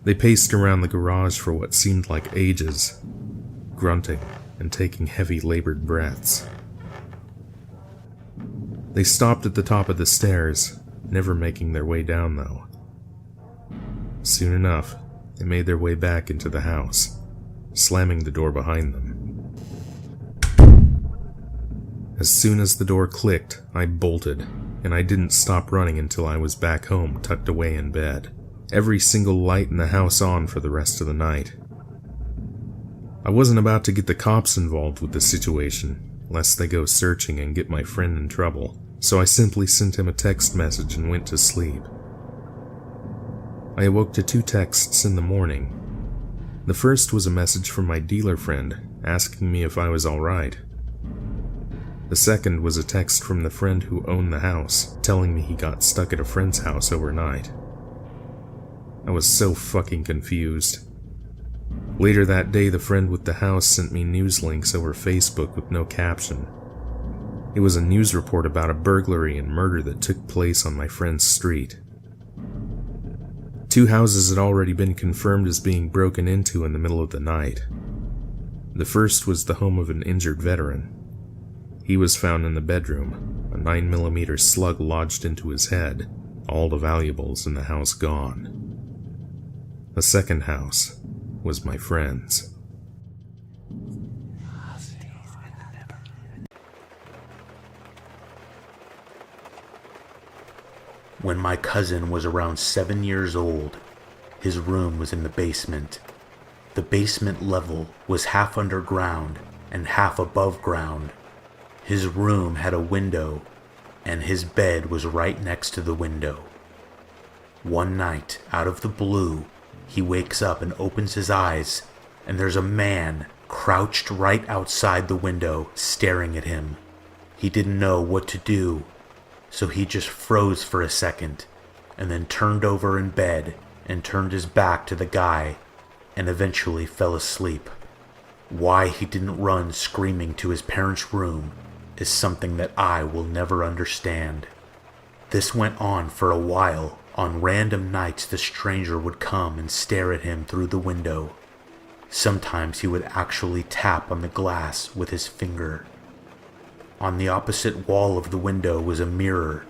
They paced around the garage for what seemed like ages, grunting and taking heavy labored breaths. They stopped at the top of the stairs, never making their way down though. Soon enough, they made their way back into the house, slamming the door behind them. As soon as the door clicked, I bolted, and I didn't stop running until I was back home, tucked away in bed. Every single light in the house on for the rest of the night. I wasn't about to get the cops involved with the situation, lest they go searching and get my friend in trouble, so I simply sent him a text message and went to sleep. I awoke to 2 texts in the morning. The first was a message from my dealer friend, asking me if I was alright. The second was a text from the friend who owned the house, telling me he got stuck at a friend's house overnight. I was so fucking confused. Later that day, the friend with the house sent me news links over Facebook with no caption. It was a news report about a burglary and murder that took place on my friend's street. 2 houses had already been confirmed as being broken into in the middle of the night. The first was the home of an injured veteran. He was found in the bedroom, a 9mm slug lodged into his head, all the valuables in the house gone. The second house was my friend's. When my cousin was around 7 years old, his room was in the basement. The basement level was half underground and half above ground. His room had a window, and his bed was right next to the window. One night, out of the blue, he wakes up and opens his eyes, and there's a man crouched right outside the window, staring at him. He didn't know what to do, so he just froze for a second, and then turned over in bed and turned his back to the guy, and eventually fell asleep. Why he didn't run screaming to his parents' room is something that I will never understand. This went on for a while, On random nights, the stranger would come and stare at him through the window. Sometimes he would actually tap on the glass with his finger. On the opposite wall of the window was a mirror,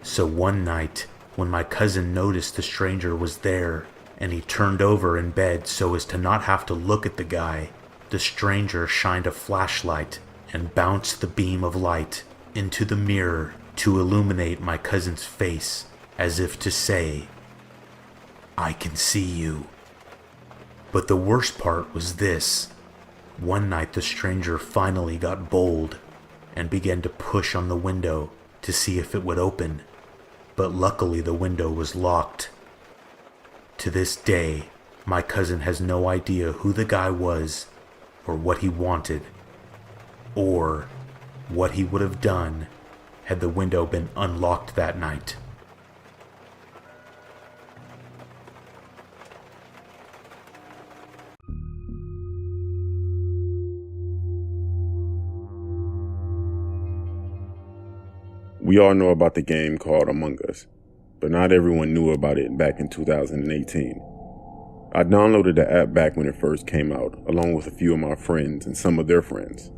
so one night, when my cousin noticed the stranger was there, and he turned over in bed so as to not have to look at the guy, the stranger shined a flashlight and bounced the beam of light into the mirror to illuminate my cousin's face, as if to say, "I can see you." But the worst part was this. One night the stranger finally got bold and began to push on the window to see if it would open, but luckily the window was locked. To this day, my cousin has no idea who the guy was, or what he wanted, or what he would have done had the window been unlocked that night. We all know about the game called Among Us, but not everyone knew about it back in 2018. I downloaded the app back when it first came out, along with a few of my friends and some of their friends.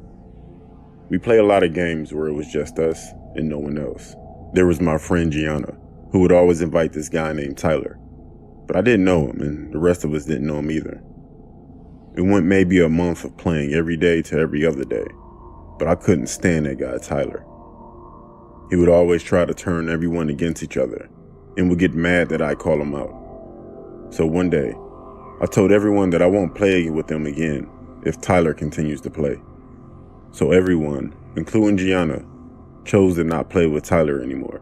We play a lot of games where it was just us and no one else. There was my friend Gianna, who would always invite this guy named Tyler, but I didn't know him and the rest of us didn't know him either. It went maybe a month of playing every day to every other day, but I couldn't stand that guy Tyler. He would always try to turn everyone against each other and would get mad that I call him out. So one day, I told everyone that I won't play with them again if Tyler continues to play. So everyone, including Gianna, chose to not play with Tyler anymore.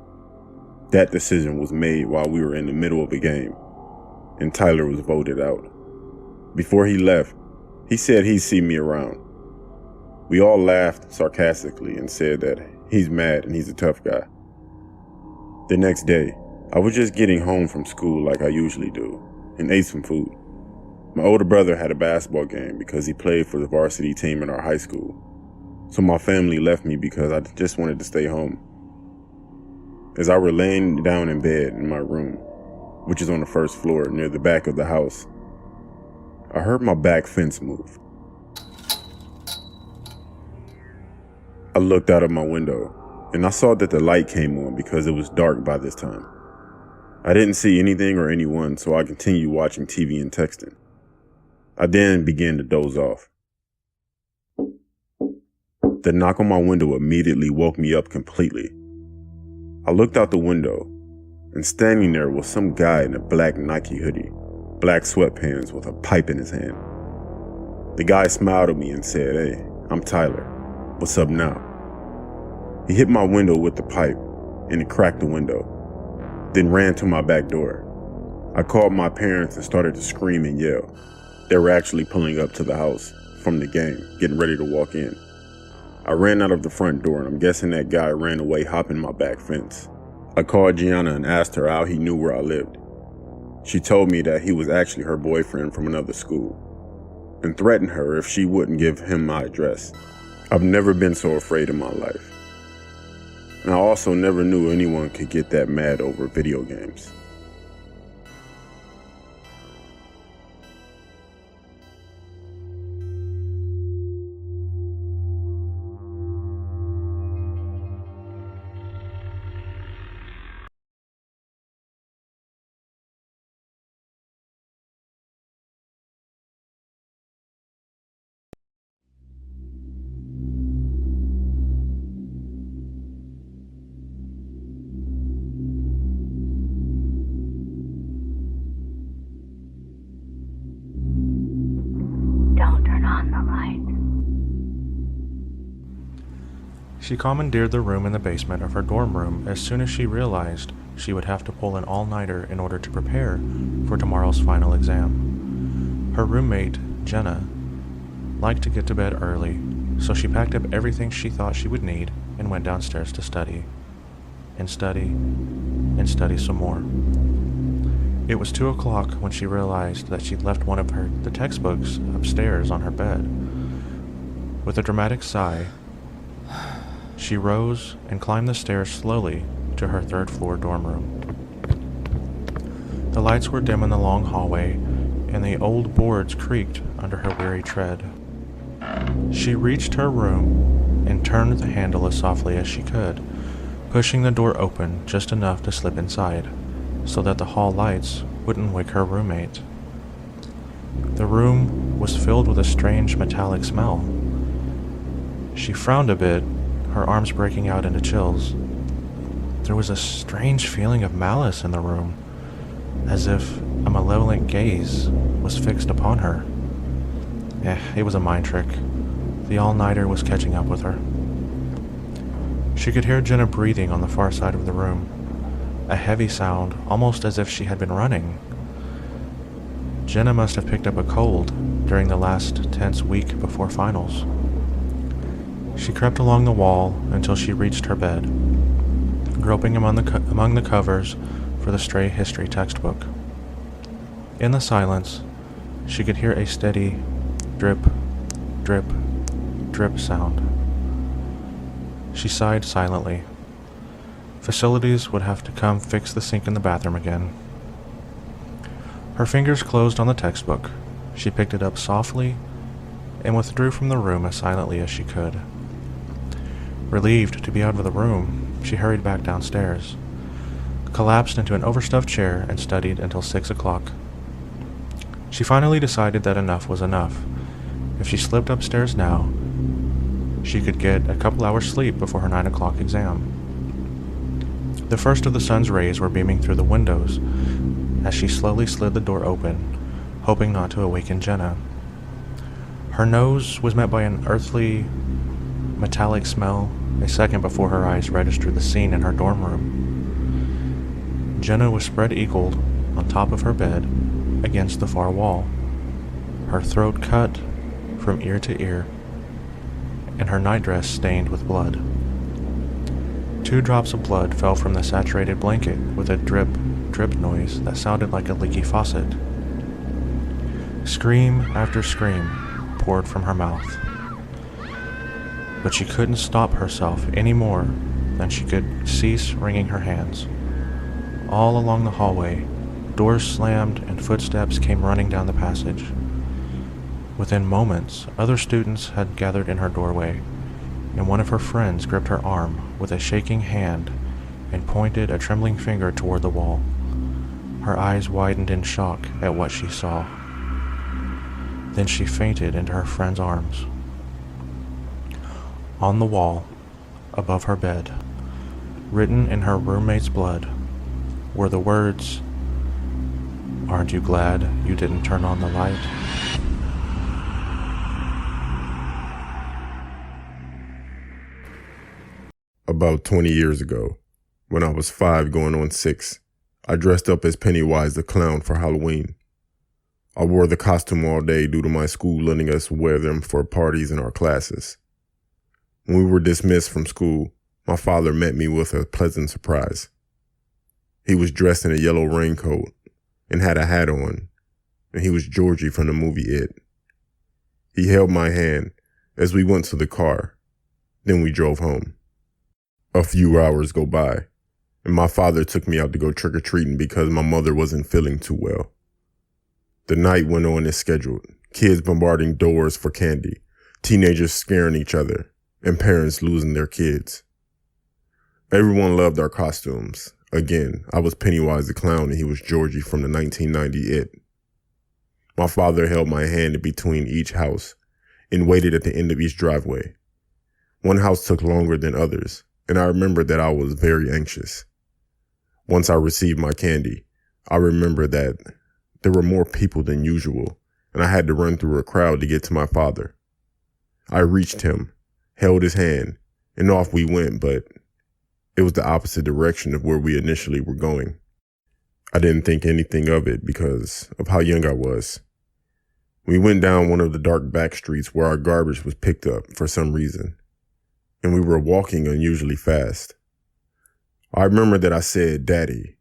That decision was made while we were in the middle of a game, and Tyler was voted out. Before he left, he said he'd see me around. We all laughed sarcastically and said that he's mad and he's a tough guy. The next day, I was just getting home from school like I usually do and ate some food. My older brother had a basketball game because he played for the varsity team in our high school. So my family left me because I just wanted to stay home. As I were laying down in bed in my room, which is on the first floor near the back of the house, I heard my back fence move. I looked out of my window and I saw that the light came on because it was dark by this time. I didn't see anything or anyone, so I continued watching TV and texting. I then began to doze off. The knock on my window immediately woke me up completely. I looked out the window, and standing there was some guy in a black Nike hoodie, black sweatpants with a pipe in his hand. The guy smiled at me and said, "Hey, I'm Tyler. What's up now?" He hit my window with the pipe, and it cracked the window, then ran to my back door. I called my parents and started to scream and yell. They were actually pulling up to the house from the game, getting ready to walk in. I ran out of the front door, and I'm guessing that guy ran away hopping my back fence. I called Gianna and asked her how he knew where I lived. She told me that he was actually her boyfriend from another school, and threatened her if she wouldn't give him my address. I've never been so afraid in my life. And I also never knew anyone could get that mad over video games. She commandeered the room in the basement of her dorm room as soon as she realized she would have to pull an all-nighter in order to prepare for tomorrow's final exam. Her roommate, Jenna, liked to get to bed early, so she packed up everything she thought she would need and went downstairs to study. And study, and study some more. It was 2 o'clock when she realized that she'd left one of the textbooks upstairs on her bed. With a dramatic sigh, she rose and climbed the stairs slowly to her third-floor dorm room. The lights were dim in the long hallway, and the old boards creaked under her weary tread. She reached her room and turned the handle as softly as she could, pushing the door open just enough to slip inside, so that the hall lights wouldn't wake her roommate. The room was filled with a strange metallic smell. She frowned a bit, her arms breaking out into chills. There was a strange feeling of malice in the room, as if a malevolent gaze was fixed upon her. It was a mind trick. The all-nighter was catching up with her. She could hear Jenna breathing on the far side of the room, a heavy sound, almost as if she had been running. Jenna must have picked up a cold during the last tense week before finals. She crept along the wall until she reached her bed, groping among the covers for the stray history textbook. In the silence, she could hear a steady drip, drip, drip sound. She sighed silently. Facilities would have to come fix the sink in the bathroom again. Her fingers closed on the textbook. She picked it up softly and withdrew from the room as silently as she could. Relieved to be out of the room, she hurried back downstairs, collapsed into an overstuffed chair, and studied until 6 o'clock. She finally decided that enough was enough. If she slipped upstairs now, she could get a couple hours sleep before her 9 o'clock exam. The first of the sun's rays were beaming through the windows as she slowly slid the door open, hoping not to awaken Jenna. Her nose was met by an earthly, metallic smell a second before her eyes registered the scene in her dorm room. Jenna was spread-eagled on top of her bed against the far wall, her throat cut from ear to ear, and her nightdress stained with blood. 2 drops of blood fell from the saturated blanket with a drip, drip noise that sounded like a leaky faucet. Scream after scream poured from her mouth, but she couldn't stop herself any more than she could cease wringing her hands. All along the hallway, doors slammed and footsteps came running down the passage. Within moments, other students had gathered in her doorway, and one of her friends gripped her arm with a shaking hand and pointed a trembling finger toward the wall. Her eyes widened in shock at what she saw. Then she fainted into her friend's arms. On the wall, above her bed, written in her roommate's blood, were the words, "Aren't you glad you didn't turn on the light?" About 20 years ago, when I was 5 going on 6, I dressed up as Pennywise the Clown for Halloween. I wore the costume all day due to my school letting us wear them for parties in our classes. When we were dismissed from school, my father met me with a pleasant surprise. He was dressed in a yellow raincoat and had a hat on, and he was Georgie from the movie It. He held my hand as we went to the car, then we drove home. A few hours go by, and my father took me out to go trick-or-treating because my mother wasn't feeling too well. The night went on as scheduled, kids bombarding doors for candy, teenagers scaring each other, and parents losing their kids. Everyone loved our costumes. Again, I was Pennywise the Clown and he was Georgie from the 1990 It. My father held my hand in between each house and waited at the end of each driveway. One house took longer than others, and I remember that I was very anxious. Once I received my candy, I remember that there were more people than usual, and I had to run through a crowd to get to my father. I reached him, held his hand, and off we went, but it was the opposite direction of where we initially were going. I didn't think anything of it because of how young I was. We went down one of the dark back streets where our garbage was picked up for some reason, and we were walking unusually fast. I remember that I said, "Daddy,"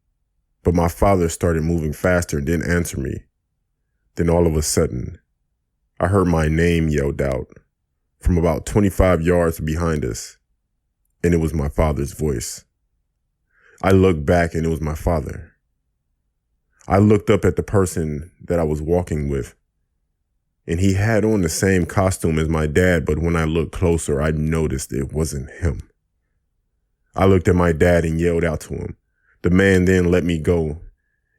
but my father started moving faster and didn't answer me. Then all of a sudden, I heard my name yelled out from about 25 yards behind us, and it was my father's voice. I looked back and it was my father. I looked up at the person that I was walking with, and he had on the same costume as my dad, but when I looked closer, I noticed it wasn't him. I looked at my dad and yelled out to him. The man then let me go,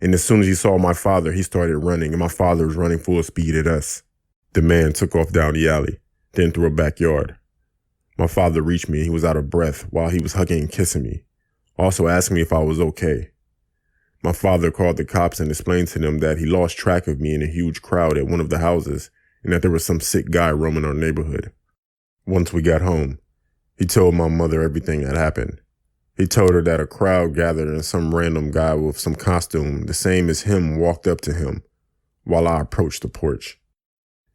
and as soon as he saw my father, he started running, and my father was running full speed at us. The man took off down the alley, then through a backyard. My father reached me, and he was out of breath while he was hugging and kissing me, also asking me if I was okay. My father called the cops and explained to them that he lost track of me in a huge crowd at one of the houses and that there was some sick guy roaming our neighborhood. Once we got home, he told my mother everything that happened. He told her that a crowd gathered and some random guy with some costume the same as him walked up to him while I approached the porch.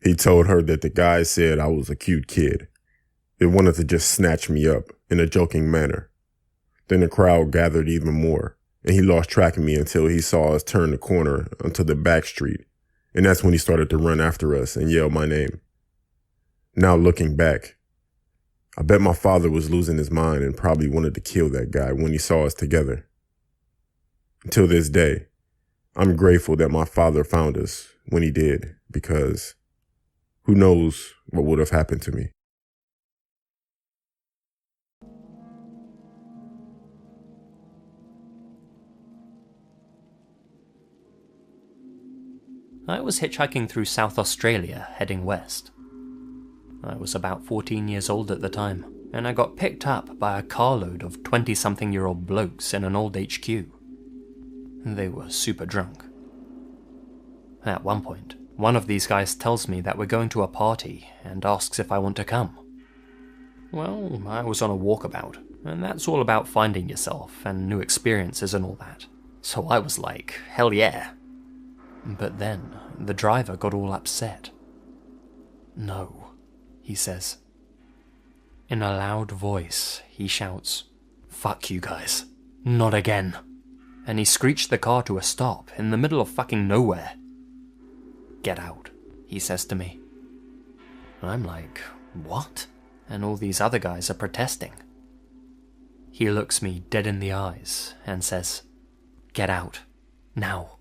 He told her that the guy said I was a cute kid. They wanted to just snatch me up in a joking manner. Then the crowd gathered even more, and he lost track of me until he saw us turn the corner onto the back street, and that's when he started to run after us and yell my name. Now looking back, I bet my father was losing his mind and probably wanted to kill that guy when he saw us together. Until this day, I'm grateful that my father found us when he did, because who knows what would have happened to me. I was hitchhiking through South Australia, heading west. I was about 14 years old at the time, and I got picked up by a carload of 20-something-year-old blokes in an old HQ. They were super drunk. At one point, one of these guys tells me that we're going to a party and asks if I want to come. Well, I was on a walkabout, and that's all about finding yourself and new experiences and all that. So I was like, hell yeah. But then, the driver got all upset. No, he says. In a loud voice, he shouts, "Fuck you guys, not again." And he screeched the car to a stop in the middle of fucking nowhere. "Get out," he says to me. I'm like, what? And all these other guys are protesting. He looks me dead in the eyes and says, "Get out, now."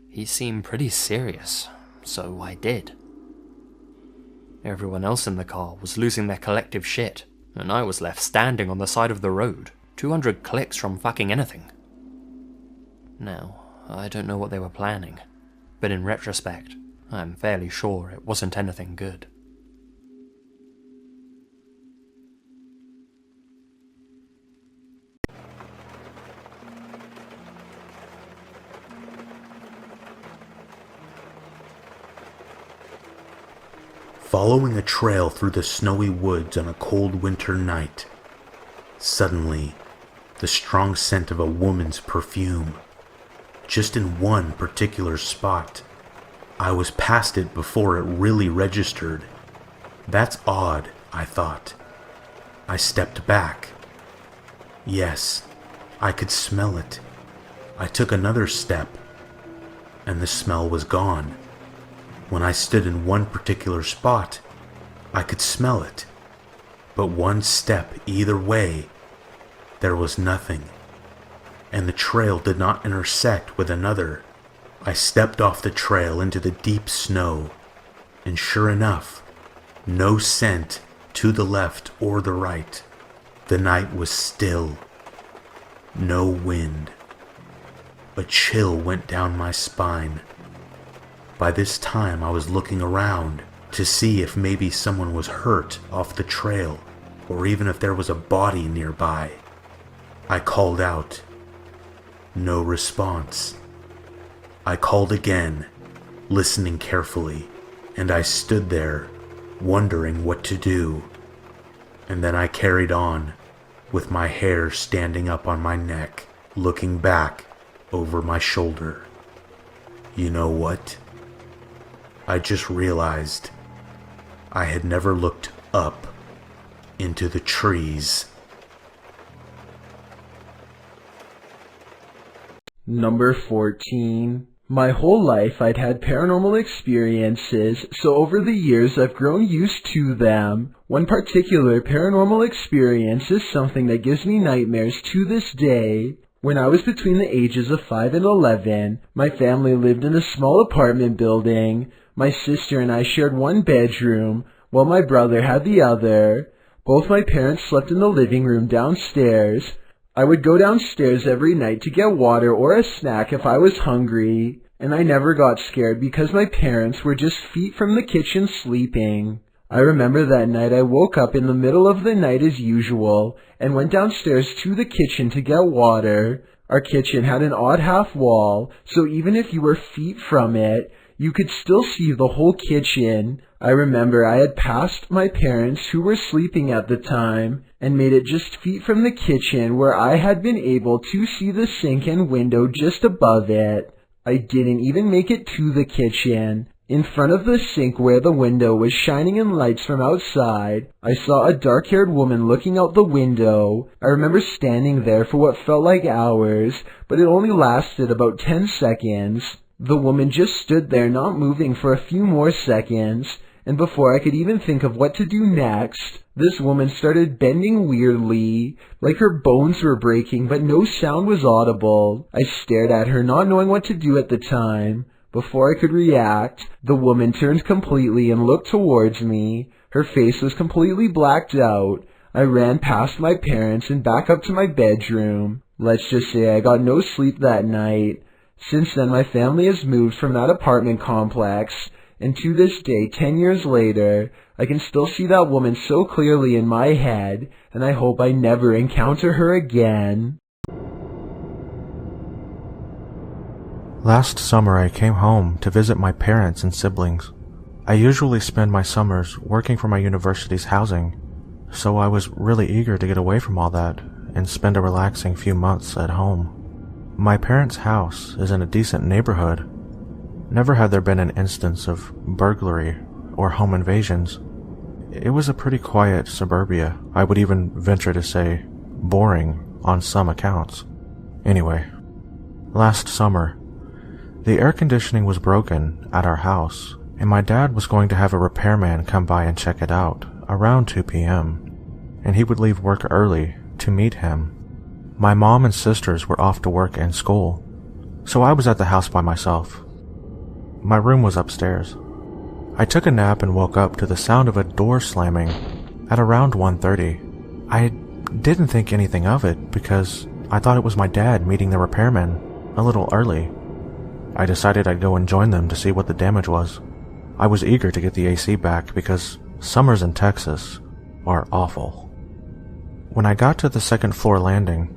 He seemed pretty serious, so I did. Everyone else in the car was losing their collective shit, and I was left standing on the side of the road, 200 clicks from fucking anything. Now, I don't know what they were planning, but in retrospect, I'm fairly sure it wasn't anything good. Following a trail through the snowy woods on a cold winter night, suddenly, the strong scent of a woman's perfume, just in one particular spot. I was past it before it really registered. That's odd, I thought. I stepped back. Yes, I could smell it. I took another step, and the smell was gone. When I stood in one particular spot, I could smell it, but one step either way, there was nothing, and the trail did not intersect with another. I stepped off the trail into the deep snow, and sure enough, no scent to the left or the right. The night was still, no wind. A chill went down my spine. By this time, I was looking around to see if maybe someone was hurt off the trail, or even if there was a body nearby. I called out. No response. I called again, listening carefully, and I stood there, wondering what to do. And then I carried on, with my hair standing up on my neck, looking back over my shoulder. You know what? I just realized I had never looked up into the trees. Number 14. My whole life I'd had paranormal experiences, so over the years I've grown used to them. One particular paranormal experience is something that gives me nightmares to this day. When I was between the ages of 5 and 11, my family lived in a small apartment building. My sister and I shared one bedroom, while my brother had the other. Both my parents slept in the living room downstairs. I would go downstairs every night to get water or a snack if I was hungry, and I never got scared because my parents were just feet from the kitchen sleeping. I remember that night I woke up in the middle of the night as usual and went downstairs to the kitchen to get water. Our kitchen had an odd half wall, so even if you were feet from it, you could still see the whole kitchen. I remember I had passed my parents who were sleeping at the time and made it just feet from the kitchen where I had been able to see the sink and window just above it. I didn't even make it to the kitchen. In front of the sink where the window was shining in lights from outside, I saw a dark-haired woman looking out the window. I remember standing there for what felt like hours, but it only lasted about 10 seconds. The woman just stood there not moving for a few more seconds, and before I could even think of what to do next, this woman started bending weirdly, like her bones were breaking, but no sound was audible. I stared at her, not knowing what to do at the time. Before I could react, the woman turned completely and looked towards me. Her face was completely blacked out. I ran past my parents and back up to my bedroom. Let's just say I got no sleep that night. Since then, my family has moved from that apartment complex, and to this day, 10 years later, I can still see that woman so clearly in my head, and I hope I never encounter her again. Last summer I came home to visit my parents and siblings. I usually spend my summers working for my university's housing, so I was really eager to get away from all that and spend a relaxing few months at home. My parents' house is in a decent neighborhood. Never had there been an instance of burglary or home invasions. It was a pretty quiet suburbia. I would even venture to say boring on some accounts. Anyway, last summer, the air conditioning was broken at our house, and my dad was going to have a repairman come by and check it out around 2 p.m., and he would leave work early to meet him. My mom and sisters were off to work and school, so I was at the house by myself. My room was upstairs. I took a nap and woke up to the sound of a door slamming at around 1:30. I didn't think anything of it because I thought it was my dad meeting the repairman a little early. I decided I'd go and join them to see what the damage was. I was eager to get the AC back because summers in Texas are awful. When I got to the second floor landing,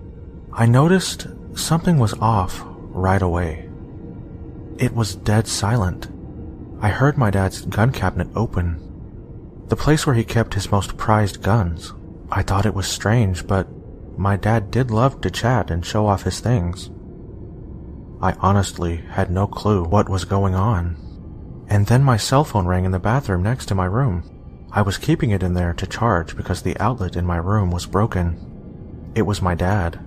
I noticed something was off right away. It was dead silent. I heard my dad's gun cabinet open, the place where he kept his most prized guns. I thought it was strange, but my dad did love to chat and show off his things. I honestly had no clue what was going on. And then my cell phone rang in the bathroom next to my room. I was keeping it in there to charge because the outlet in my room was broken. It was my dad.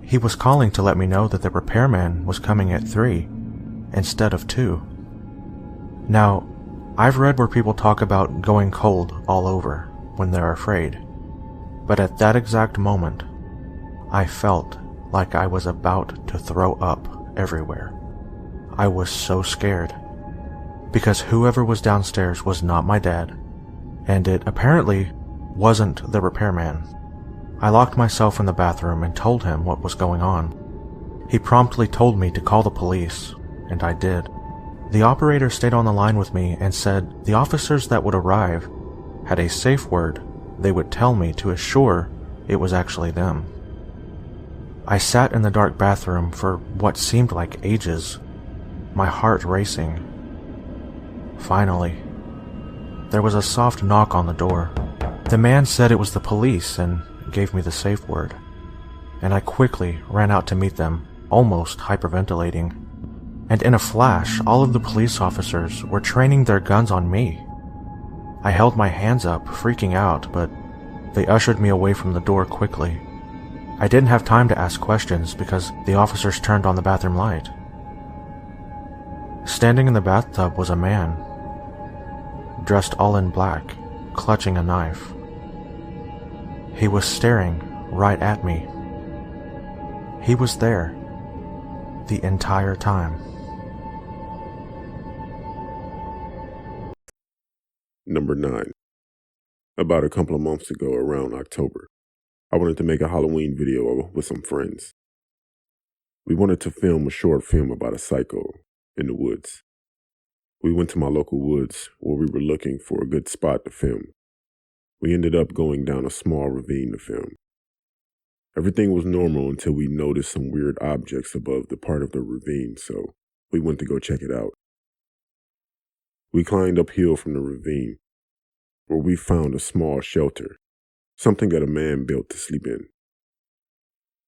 He was calling to let me know that the repairman was coming at 3 instead of 2. Now, I've read where people talk about going cold all over when they're afraid, but at that exact moment, I felt like I was about to throw up everywhere. I was so scared, because whoever was downstairs was not my dad, and it apparently wasn't the repairman. I locked myself in the bathroom and told him what was going on. He promptly told me to call the police, and I did. The operator stayed on the line with me and said the officers that would arrive had a safe word they would tell me to assure it was actually them. I sat in the dark bathroom for what seemed like ages, my heart racing. Finally, there was a soft knock on the door. The man said it was the police and gave me the safe word, and I quickly ran out to meet them, almost hyperventilating. And in a flash, all of the police officers were training their guns on me. I held my hands up, freaking out, but they ushered me away from the door quickly. I didn't have time to ask questions because the officers turned on the bathroom light. Standing in the bathtub was a man, dressed all in black, clutching a knife. He was staring right at me. He was there the entire time. Number 9. About a couple of months ago, around October, I wanted to make a Halloween video with some friends. We wanted to film a short film about a psycho in the woods. We went to my local woods where we were looking for a good spot to film. We ended up going down a small ravine to film. Everything was normal until we noticed some weird objects above the part of the ravine, so we went to go check it out. We climbed uphill from the ravine, where we found a small shelter, something that a man built to sleep in.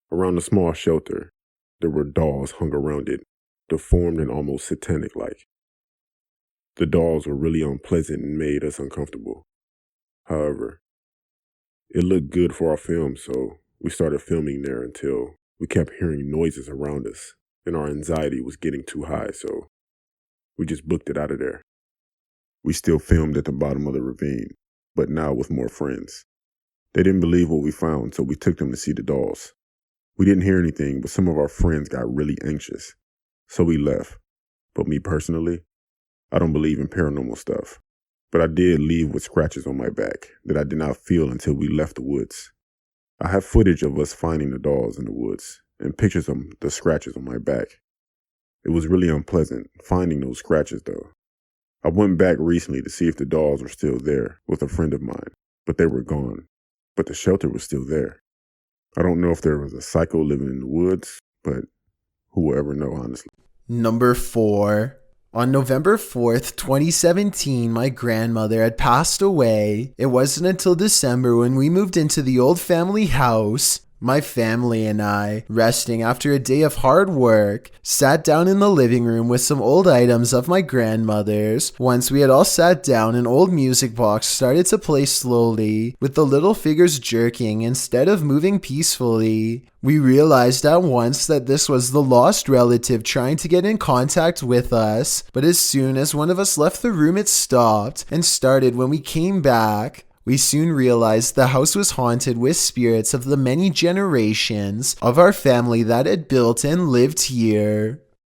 Around the small shelter, there were dolls hung around it, deformed and almost satanic-like. The dolls were really unpleasant and made us uncomfortable. However, it looked good for our film, so we started filming there until we kept hearing noises around us, and our anxiety was getting too high, so we just booked it out of there. We still filmed at the bottom of the ravine, but now with more friends. They didn't believe what we found, so we took them to see the dolls. We didn't hear anything, but some of our friends got really anxious, so we left. But me personally, I don't believe in paranormal stuff, but I did leave with scratches on my back that I did not feel until we left the woods. I have footage of us finding the dolls in the woods and pictures of the scratches on my back. It was really unpleasant finding those scratches though. I went back recently to see if the dolls were still there with a friend of mine, but they were gone. But the shelter was still there. I don't know if there was a psycho living in the woods, but who will ever know, honestly. Number 4. On November 4th, 2017, my grandmother had passed away. It wasn't until December when we moved into the old family house. My family and I, resting after a day of hard work, sat down in the living room with some old items of my grandmother's. Once we had all sat down, an old music box started to play slowly, with the little figures jerking instead of moving peacefully. We realized at once that this was the lost relative trying to get in contact with us, but as soon as one of us left the room, it stopped and started when we came back. We soon realized the house was haunted with spirits of the many generations of our family that had built and lived here.